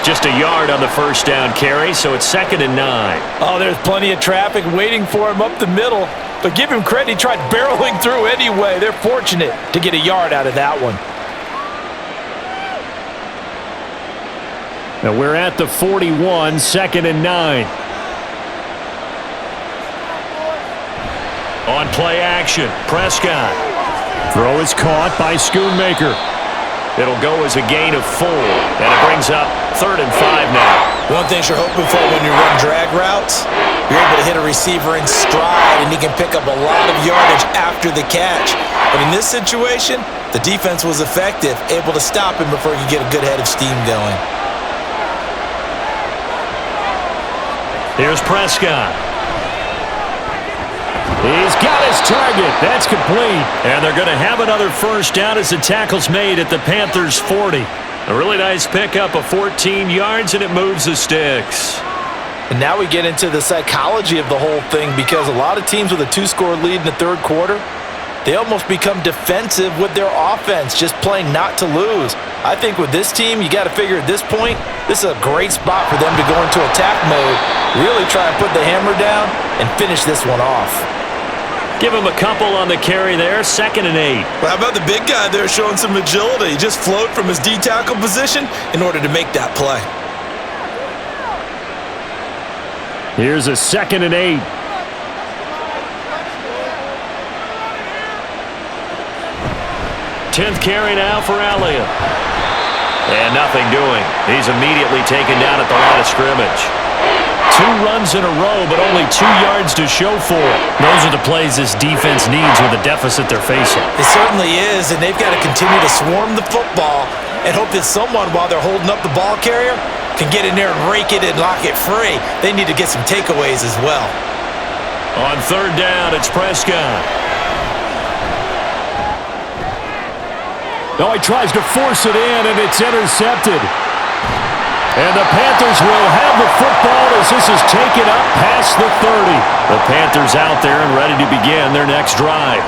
Just a yard on the 1st down carry, so it's 2nd and 9. Oh, there's plenty of traffic waiting for him up the middle, but give him credit, he tried barreling through anyway. They're fortunate to get a yard out of that one. Now we're at the 41, 2nd and 9. On play action, Prescott. Throw is caught by Schoonmaker. It'll go as a gain of 4, and it brings up 3rd and 5 now. One thing you're hoping for when you run drag routes, you're able to hit a receiver in stride, and he can pick up a lot of yardage after the catch. But in this situation, the defense was effective, able to stop him before he could get a good head of steam going. Here's Prescott. He's got his target. That's complete. And they're going to have another 1st down as the tackle's made at the Panthers' 40. A really nice pickup of 14 yards, and it moves the sticks. And now we get into the psychology of the whole thing, because a lot of teams with a 2-score lead in the 3rd quarter, they almost become defensive with their offense, just playing not to lose. I think with this team, you got to figure at this point, this is a great spot for them to go into attack mode, really try and put the hammer down and finish this one off. Give him a couple on the carry there, 2nd and 8. Well, how about the big guy there showing some agility? He just flowed from his D-tackle position in order to make that play. Here's a 2nd and 8. Tenth carry now for Elliott. And nothing doing. He's immediately taken down at the line of scrimmage. 2 runs in a row, but only 2 yards to show for it. Those are the plays this defense needs with the deficit they're facing. It certainly is, and they've got to continue to swarm the football and hope that someone, while they're holding up the ball carrier, can get in there and rake it and lock it free. They need to get some takeaways as well. On third down, it's Prescott. He tries to force it in, and it's intercepted. And the Panthers will have the football as this is taken up past the 30. The Panthers out there and ready to begin their next drive.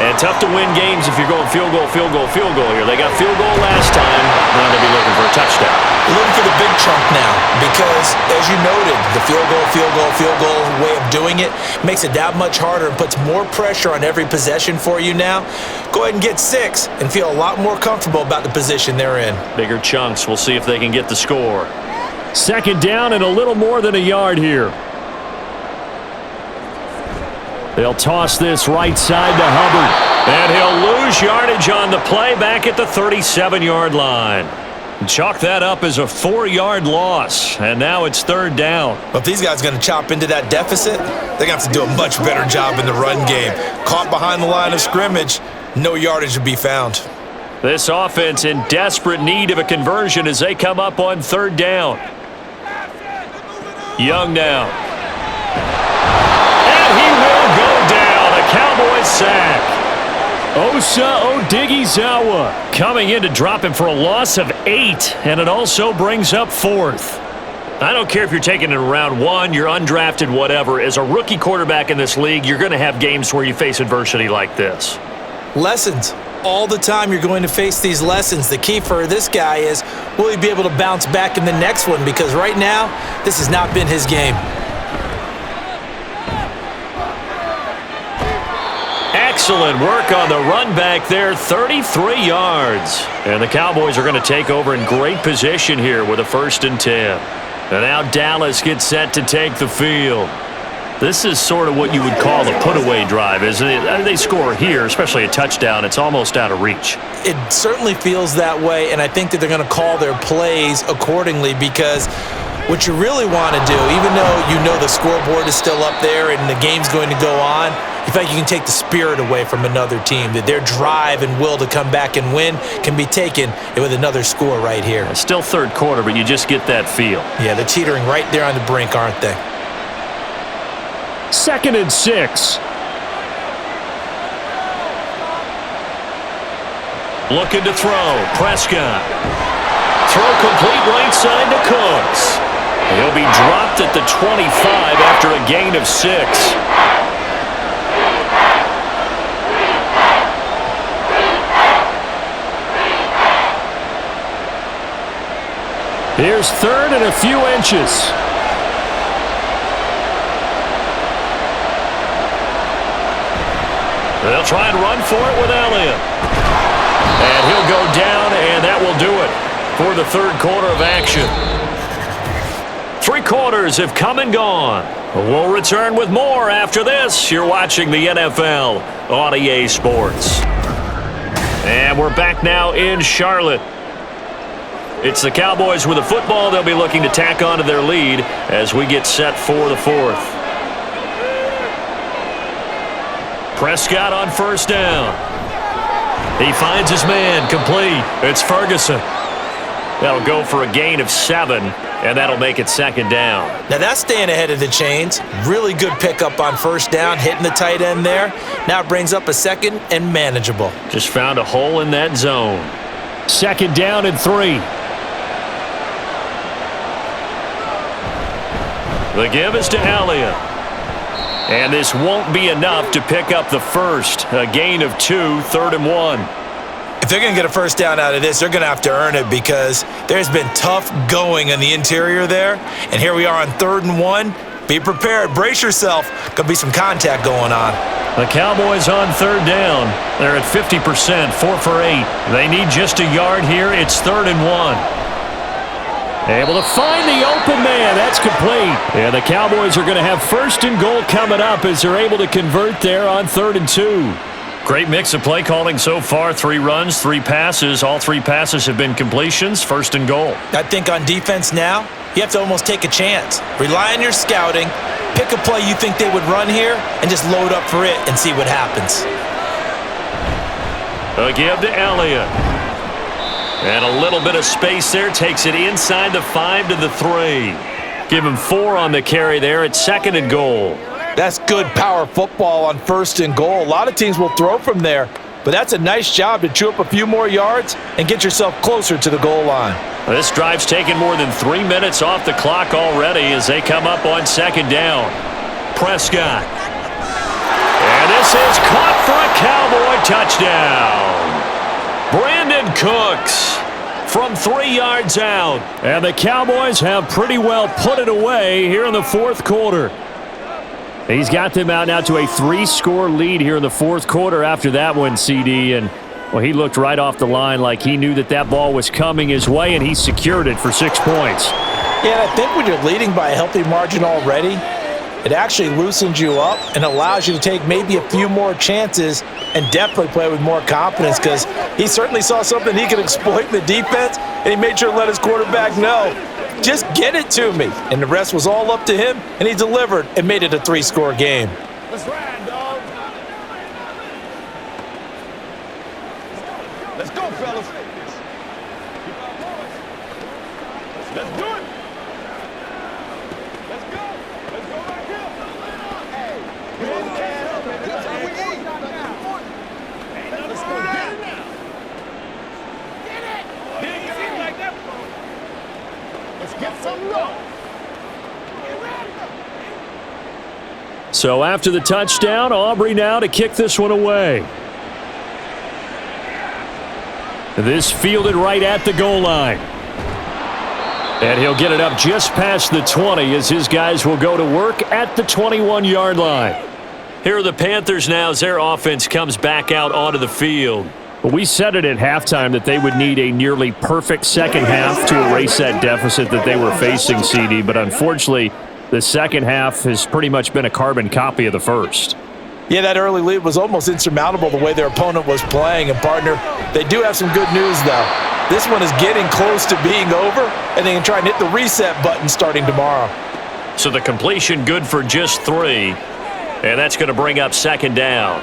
And tough to win games if you're going field goal here. They got field goal last time. Now they'll be looking for a touchdown. They're looking for the big chunk now because, as you noted, the field goal way of doing it makes it that much harder and puts more pressure on every possession for you now. Go ahead and get 6 and feel a lot more comfortable about the position they're in. Bigger chunks. We'll see if they can get the score. Second down and a little more than a yard here. They'll toss this right side to Hubbard. And he'll lose yardage on the play back at the 37-yard line. Chalk that up as a 4-yard loss. And now it's third down. But if these guys are going to chop into that deficit, they're going to have to do a much better job in the run game. Caught behind the line of scrimmage, no yardage to be found. This offense in desperate need of a conversion as they come up on third down. Young now. He will go down. A Cowboys sack. Osa Odighizuwa coming in to drop him for a loss of 8, and it also brings up fourth. I don't care if you're taking it in round 1, you're undrafted, whatever. As a rookie quarterback in this league, you're going to have games where you face adversity like this. Lessons. All the time you're going to face these lessons. The key for this guy is, will he be able to bounce back in the next one? Because right now, this has not been his game. Excellent work on the run back there, 33 yards. And the Cowboys are going to take over in great position here with a 1st and 10. And now Dallas gets set to take the field. This is sort of what you would call a put-away drive, isn't it? They score here, especially a touchdown. It's almost out of reach. It certainly feels that way, and I think that they're going to call their plays accordingly because what you really want to do, even though you know the scoreboard is still up there and the game's going to go on, you feel like you can take the spirit away from another team, that their drive and will to come back and win can be taken with another score right here. It's still third quarter, but you just get that feel. Yeah, they're teetering right there on the brink, aren't they? 2nd and 6. Looking to throw. Prescott. Throw complete right side to Cooks. He'll be dropped at the 25 after a gain of 6. Here's 3rd and a few inches. They'll try and run for it with Elliott. And he'll go down, and that will do it for the third quarter of action. 3 quarters have come and gone. We'll return with more after this. You're watching the NFL on EA Sports. And we're back now in Charlotte. It's the Cowboys with the football. They'll be looking to tack onto their lead as we get set for the 4th. Prescott on 1st down. He finds his man, complete. It's Ferguson. That'll go for a gain of 7, and that'll make it 2nd down. Now that's staying ahead of the chains. Really good pickup on 1st down, hitting the tight end there. Now it brings up a 2nd and manageable. Just found a hole in that zone. 2nd down and 3. The give is to Elliott. And this won't be enough to pick up the first. A gain of 2, 3rd and 1. If they're going to get a first down out of this, they're going to have to earn it because there's been tough going in the interior there. And here we are on 3rd and 1. Be prepared. Brace yourself. Going to be some contact going on. The Cowboys on 3rd down. They're at 50%, 4 for 8. They need just a yard here. It's 3rd and 1. Able to find the open man. That's complete. And the Cowboys are going to have 1st and goal coming up as they're able to convert there on 3rd and 2. Great mix of play calling so far. 3 runs, 3 passes. All 3 passes have been completions. 1st and goal. I think on defense now, you have to almost take a chance. Rely on your scouting. Pick a play you think they would run here and just load up for it and see what happens. A give to Elliott. And a little bit of space there. Takes it inside the 5 to the 3. Give him 4 on the carry there. It's 2nd and goal. That's good power football on 1st and goal. A lot of teams will throw from there, but that's a nice job to chew up a few more yards and get yourself closer to the goal line. This drive's taken more than 3 minutes off the clock already as they come up on 2nd down. Prescott. And this is caught for a Cowboy touchdown. Brandon Cooks from 3 yards out. And the Cowboys have pretty well put it away here in the 4th quarter. He's got them out now to a 3-score lead here in the 4th quarter after that one, CD. And, well, he looked right off the line like he knew that that ball was coming his way, and he secured it for 6 points. Yeah, I think when you're leading by a healthy margin already, it actually loosens you up and allows you to take maybe a few more chances and definitely play with more confidence because he certainly saw something he could exploit in the defense, and he made sure to let his quarterback know, just get it to me. And the rest was all up to him, and he delivered and made it a 3-score game. Let's ride, dog. Let's go, fellas. Let's do it. Let's go. Let's go back here. Hey, that's how we eat. Let's go get it now. Get it. Didn't seem like that before. Let's get some love. Get ready. So after the touchdown, Aubrey now to kick this one away. This fielded right at the goal line. And he'll get it up just past the 20 as his guys will go to work at the 21-yard line. Here are the Panthers now as their offense comes back out onto the field. Well, we said it at halftime that they would need a nearly perfect second half to erase that deficit that they were facing, CD. But unfortunately, the second half has pretty much been a carbon copy of the first. Yeah, that early lead was almost insurmountable the way their opponent was playing. And, partner, they do have some good news, though. This one is getting close to being over, and they can try and hit the reset button starting tomorrow. So the completion good for just 3, and that's going to bring up 2nd down.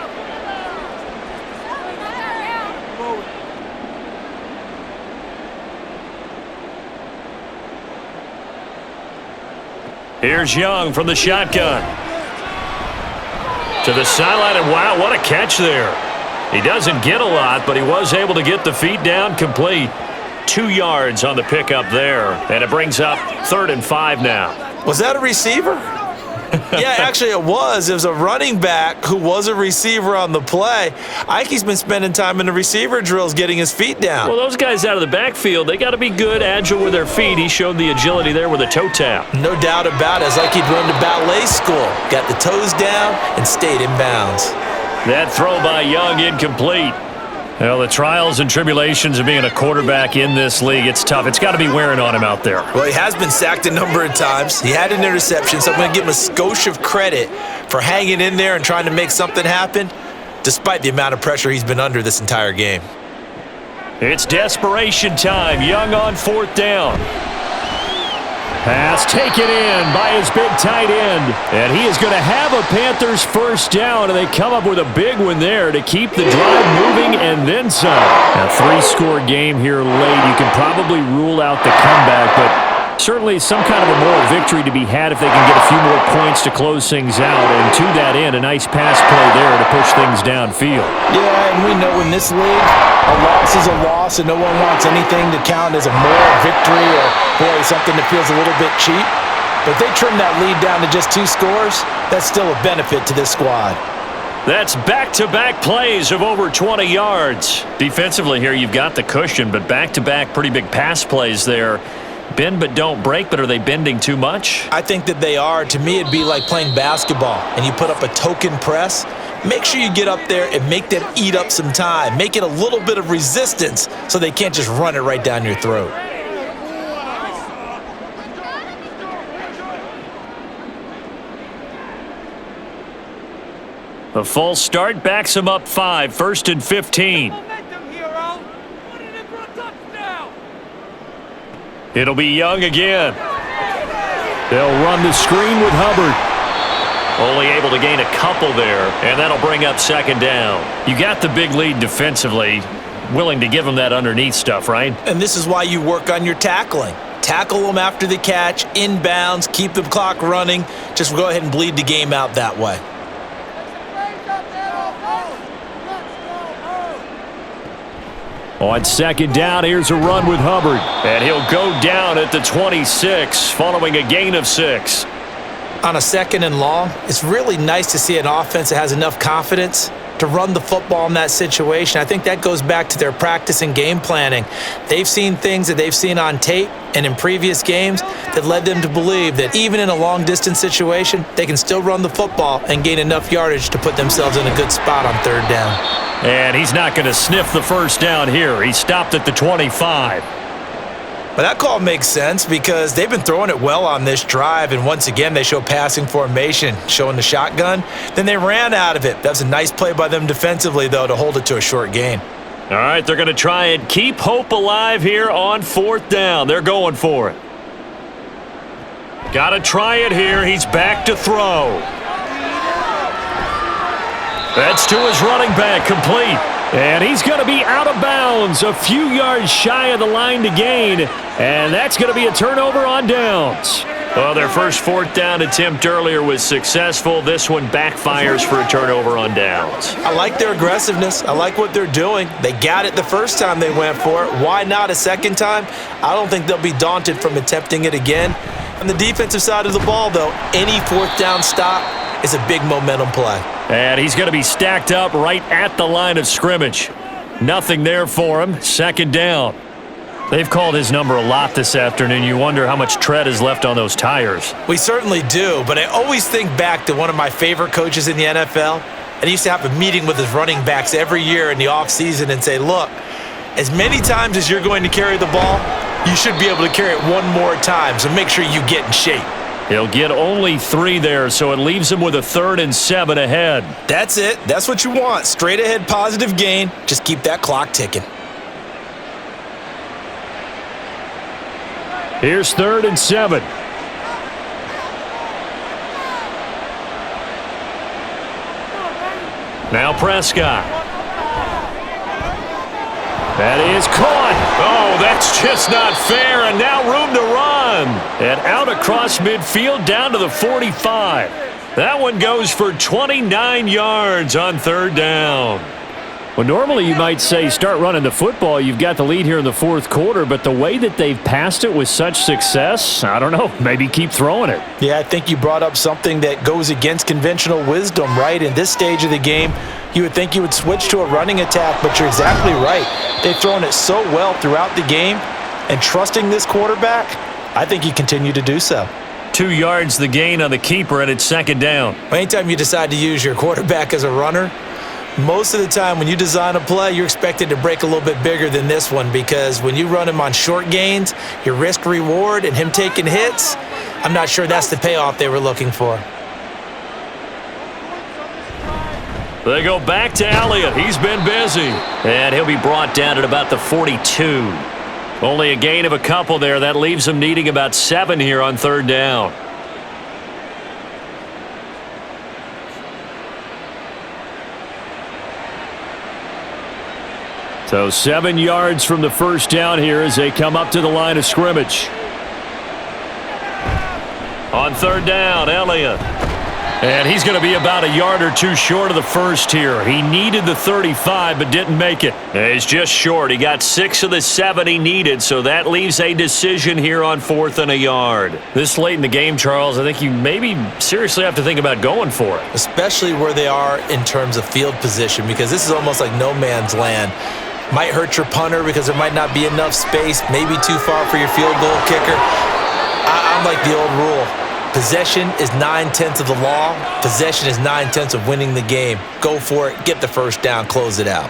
Here's Young from the shotgun. To the sideline, and wow, what a catch there. He doesn't get a lot, but he was able to get the feet down complete. 2 yards on the pickup there, and it brings up 3rd and 5 now. Was that a receiver? Yeah, actually it was. It was a running back who was a receiver on the play. Ike's been spending time in the receiver drills getting his feet down. Well, those guys out of the backfield, they got to be good, agile with their feet. He showed the agility there with a toe tap. No doubt about it. It's like he'd run to ballet school. Got the toes down and stayed in bounds. That throw by Young incomplete. Well, the trials and tribulations of being a quarterback in this league, it's tough. It's got to be wearing on him out there. Well, he has been sacked a number of times. He had an interception, so I'm going to give him a skosh of credit for hanging in there and trying to make something happen, despite the amount of pressure he's been under this entire game. It's desperation time. Young on 4th down. Pass taken in by his big tight end. And he is going to have a Panthers first down, and they come up with a big one there to keep the drive moving and then some. A 3-score game here late. You can probably rule out the comeback, but certainly some kind of a moral victory to be had if they can get a few more points to close things out. And to that end, a nice pass play there to push things downfield. Yeah, and we know in this league, a loss is a loss, and no one wants anything to count as a moral victory or, boy, something that feels a little bit cheap. But if they trim that lead down to just 2 scores, that's still a benefit to this squad. That's back-to-back plays of over 20 yards. Defensively here, you've got the cushion, but back-to-back pretty big pass plays there. Bend but don't break, but are they bending too much? I think that they are. To me, it'd be like playing basketball, and you put up a token press. Make sure you get up there and make them eat up some time. Make it a little bit of resistance so they can't just run it right down your throat. The false start backs him up 5, 1st and 15. It'll be Young again. They'll run the screen with Hubbard. Only able to gain a couple there, and that'll bring up 2nd down. You got the big lead defensively. willing to give him that underneath stuff, right? And this is why you work on your tackling. Tackle them after the catch, inbounds, keep the clock running. Just go ahead and bleed the game out that way. On second down, here's a run with Hubbard. And he'll go down at the 26 following a gain of 6. On a second and long, it's really nice to see an offense that has enough confidence to run the football in that situation. I think that goes back to their practice and game planning. They've seen things that they've seen on tape and in previous games that led them to believe that even in a long-distance situation, they can still run the football and gain enough yardage to put themselves in a good spot on third down. And he's not going to sniff the first down here. He stopped at the 25. But that call makes sense because they've been throwing it well on this drive, and once again, they show passing formation, showing the shotgun. Then they ran out of it. That was a nice play by them defensively, though, to hold it to a short gain. All right, they're going to try and keep hope alive here on fourth down. They're going for it. Got to try it here. He's back to throw. That's to his running back, complete. And he's going to be out of bounds, a few yards shy of the line to gain. And that's going to be a turnover on downs. Well, their first fourth down attempt earlier was successful. This one backfires for a turnover on downs. I like their aggressiveness. I like what they're doing. They got it the first time they went for it. Why not a second time? I don't think they'll be daunted from attempting it again. On the defensive side of the ball, though, any fourth down stop is a big momentum play. And he's going to be stacked up right at the line of scrimmage. Nothing there for him. Second down. They've called his number a lot this afternoon. You wonder how much tread is left on those tires. We certainly do, but I always think back to one of my favorite coaches in the NFL. And he used to have a meeting with his running backs every year in the offseason and say, look, as many times as you're going to carry the ball, you should be able to carry it one more time, so make sure you get in shape. He'll get only 3 there, so it leaves him with a 3rd and 7 ahead. That's it. That's what you want. Straight ahead positive gain. Just keep that clock ticking. Here's 3rd and 7. Now Prescott. That is caught. Oh, that's just not fair, and now room to run. And out across midfield down to the 45. That one goes for 29 yards on 3rd down. Well, normally you might say start running the football. You've got the lead here in the 4th quarter, but the way that they've passed it with such success, I don't know, maybe keep throwing it. Yeah, I think you brought up something that goes against conventional wisdom, right? In this stage of the game, you would think you would switch to a running attack, but you're exactly right. They've thrown it so well throughout the game, and trusting this quarterback, I think you continue to do so. 2 yards the gain on the keeper, and it's 2nd down. Anytime you decide to use your quarterback as a runner, most of the time when you design a play, you're expected to break a little bit bigger than this one because when you run him on short gains, your risk-reward and him taking hits, I'm not sure that's the payoff they were looking for. They go back to Elliott. He's been busy. And he'll be brought down at about the 42. Only a gain of a couple there. That leaves him needing about 7 here on 3rd down. So 7 yards from the first down here as they come up to the line of scrimmage. On 3rd down, Elliott. And he's going to be about a yard or 2 short of the first here. He needed the 35 but didn't make it. He's just short. He got 6 of the 7 he needed, so that leaves a decision here on 4th and a yard. This late in the game, Charles, I think you maybe seriously have to think about going for it. Especially where they are in terms of field position because this is almost like no man's land. Might hurt your punter because there might not be enough space, maybe too far for your field goal kicker. I'm like the old rule. Possession is 9/10 of the law. Possession is 9/10 of winning the game. Go for it, get the first down, close it out.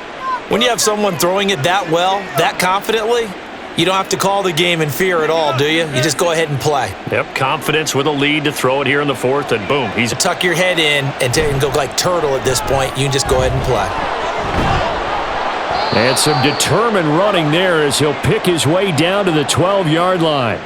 When you have someone throwing it that well, that confidently, you don't have to call the game in fear at all, do you? You just go ahead and play. Yep, confidence with a lead to throw it here in the 4th, and boom. He's tuck your head in and go like turtle at this point. You can just go ahead and play. And some determined running there as he'll pick his way down to the 12-yard line.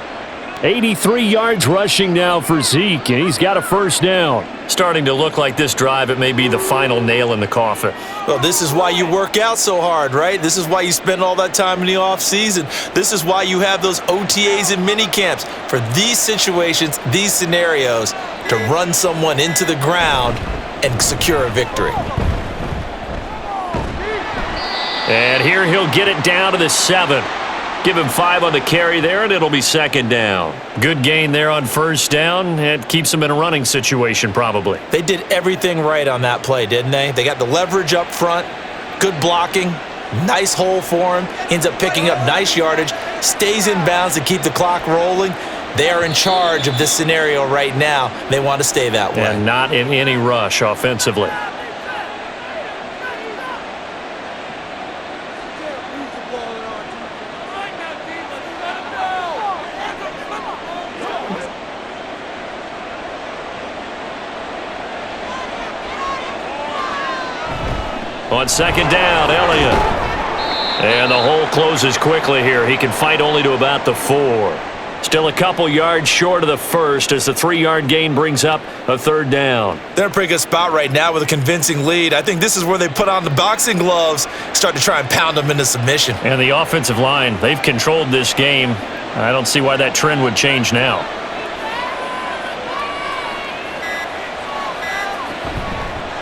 83 yards rushing now for Zeke, and he's got a first down. Starting to look like this drive, it may be the final nail in the coffin. Well, this is why you work out so hard, right? This is why you spend all that time in the offseason. This is why you have those OTAs and mini camps for these situations, these scenarios, to run someone into the ground and secure a victory. And here he'll get it down to the 7. Give him 5 on the carry there, and it'll be second down. Good gain there on first down. It keeps him in a running situation, probably. They did everything right on that play, didn't they? They got the leverage up front, good blocking, nice hole for him, ends up picking up nice yardage, stays in bounds to keep the clock rolling. They are in charge of this scenario right now. They want to stay that way. And not in any rush offensively. On second down, Elliott. And the hole closes quickly here. He can fight only to about the 4. Still a couple yards short of the first as the 3-yard gain brings up a third down. They're in a pretty good spot right now with a convincing lead. I think this is where they put on the boxing gloves, start to try and pound them into submission. And the offensive line, they've controlled this game. I don't see why that trend would change now.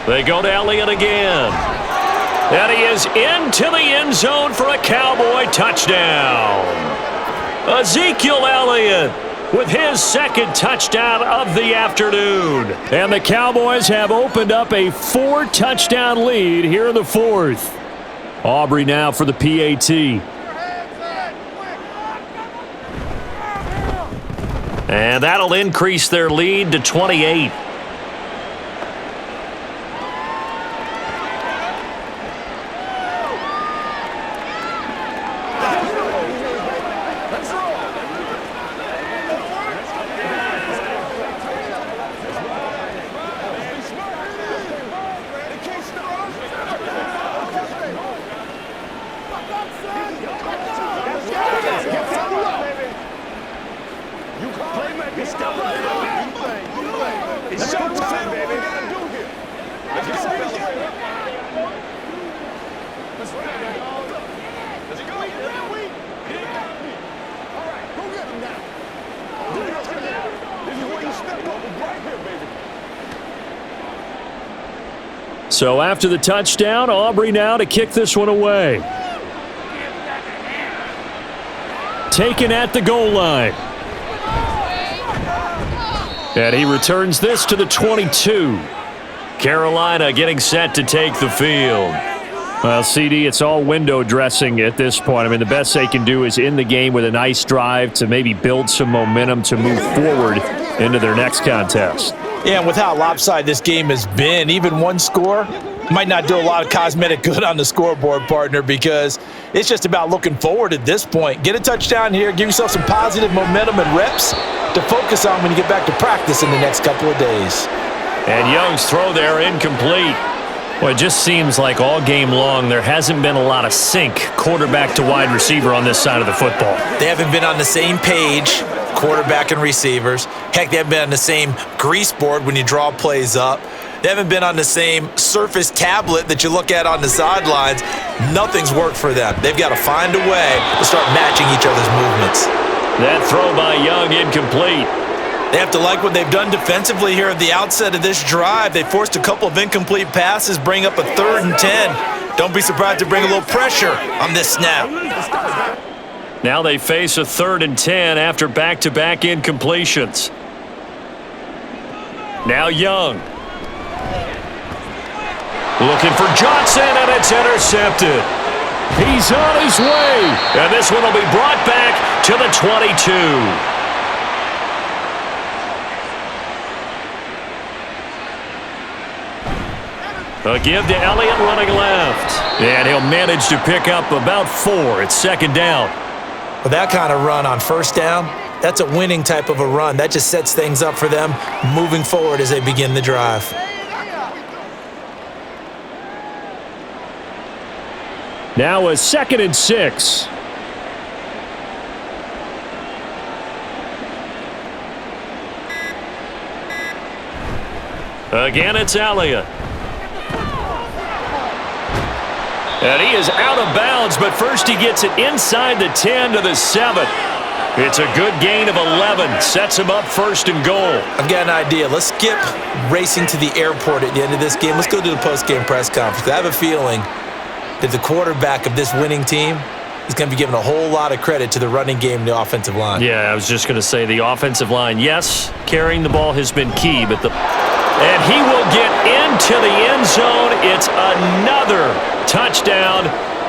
They go to Elliott again. And he is into the end zone for a Cowboy touchdown. Ezekiel Elliott with his second touchdown of the afternoon. And the Cowboys have opened up a 4-touchdown lead here in the 4th. Aubrey now for the PAT. And that'll increase their lead to 28. So after the touchdown, Aubrey now to kick this one away. Taken at the goal line. And he returns this to the 22. Carolina getting set to take the field. Well, CD, it's all window dressing at this point. I mean, the best they can do is in the game with a nice drive to maybe build some momentum to move forward into their next contest. Yeah, and with how lopsided this game has been, even one score might not do a lot of cosmetic good on the scoreboard, partner, because it's just about looking forward at this point. Get a touchdown here, give yourself some positive momentum and reps to focus on when you get back to practice in the next couple of days. And Young's throw there incomplete. Well, it just seems like all game long there hasn't been a lot of sync quarterback to wide receiver on this side of the football. They haven't been on the same page, quarterback and receivers. Heck, they haven't been on the same grease board when you draw plays up. They haven't been on the same Surface tablet that you look at on the sidelines. Nothing's worked for them. They've got to find a way to start matching each other's movements. That throw by Young incomplete. They have to like what they've done defensively here at the outset of this drive. They forced a couple of incomplete passes, bring up a 3rd and 10. Don't be surprised to bring a little pressure on this snap. Now they face a 3rd and 10 after back-to-back incompletions. Now Young. Looking for Johnson, and it's intercepted. He's on his way. And this one will be brought back to the 22. A give to Elliott running left. And he'll manage to pick up about 4. It's second down. With that kind of run on first down, that's a winning type of a run. That just sets things up for them moving forward as they begin the drive. Now a 2nd and 6. Again, it's Elliott. And he is out of bounds, but first he gets it inside the 10 to the 7. It's a good gain of 11. Sets him up first and goal. I've got an idea. Let's skip racing to the airport at the end of this game. Let's go to the post-game press conference. I have a feeling that the quarterback of this winning team is going to be given a whole lot of credit to the running game and the offensive line. Yeah, I was just going to say the offensive line. Yes, carrying the ball has been key, but and he will get into the end zone. It's another touchdown.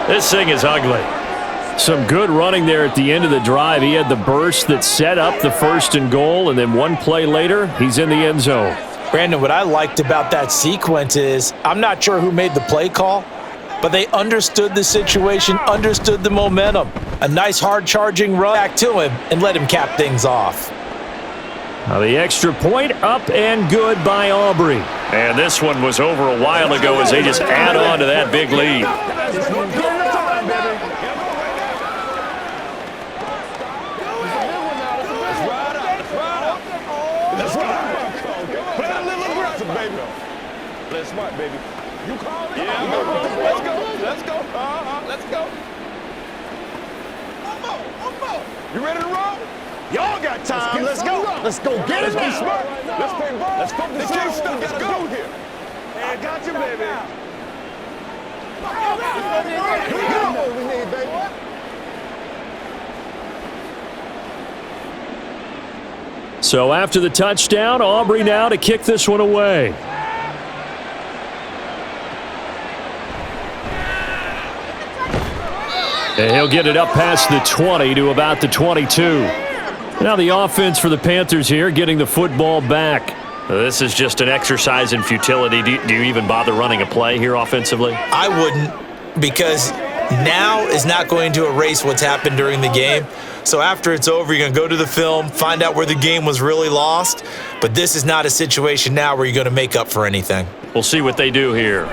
This thing is ugly. Some good running there at the end of the drive. He had the burst that set up the first and goal, and then one play later, he's in the end zone. Brandon, what I liked about that sequence is I'm not sure who made the play call, but they understood the situation, understood the momentum. A nice hard-charging run back to him and let him cap things off. Now the extra point up and good by Aubrey. And this one was over a while ago as they just add on to that big lead. Let's smart, baby. You call it? Yeah, let's go. Let's go. Let's go. One more. You ready to roll? Y'all got time. Let's go. Let's go get it. Let's be smart. Let's play ball. Let's focus on what we gotta do here. I got you, baby. Here we go. What we need, baby. So after the touchdown, Aubrey now to kick this one away. And he'll get it up past the 20 to about the 22. Now the offense for the Panthers here, getting the football back. This is just an exercise in futility. Do you even bother running a play here offensively? I wouldn't, because now is not going to erase what's happened during the game. So after it's over, you're going to go to the film, find out where the game was really lost. But this is not a situation now where you're going to make up for anything. We'll see what they do here.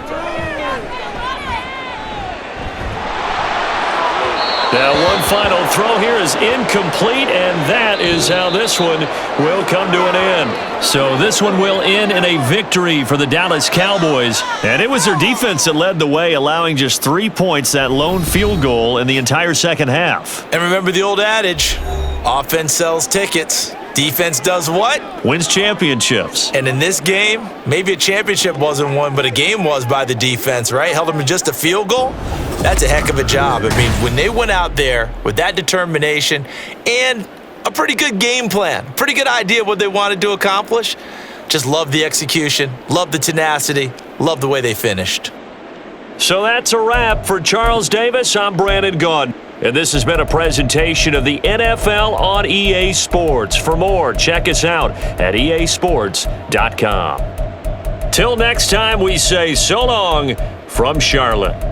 Now one final throw here is incomplete, and that is how this one will come to an end. So this one will end in a victory for the Dallas Cowboys. And it was their defense that led the way, allowing just 3 points, that lone field goal in the entire second half. And remember the old adage, offense sells tickets. Defense does what? Wins championships. And in this game, maybe a championship wasn't won, but a game was by the defense, right? Held them to just a field goal. That's a heck of a job. I mean, when they went out there with that determination and a pretty good game plan, pretty good idea of what they wanted to accomplish, just love the execution, love the tenacity, love the way they finished. So that's a wrap for Charles Davis. I'm Brandon Gaudin. And this has been a presentation of the NFL on EA Sports. For more, check us out at easports.com. Till next time, we say so long from Charlotte.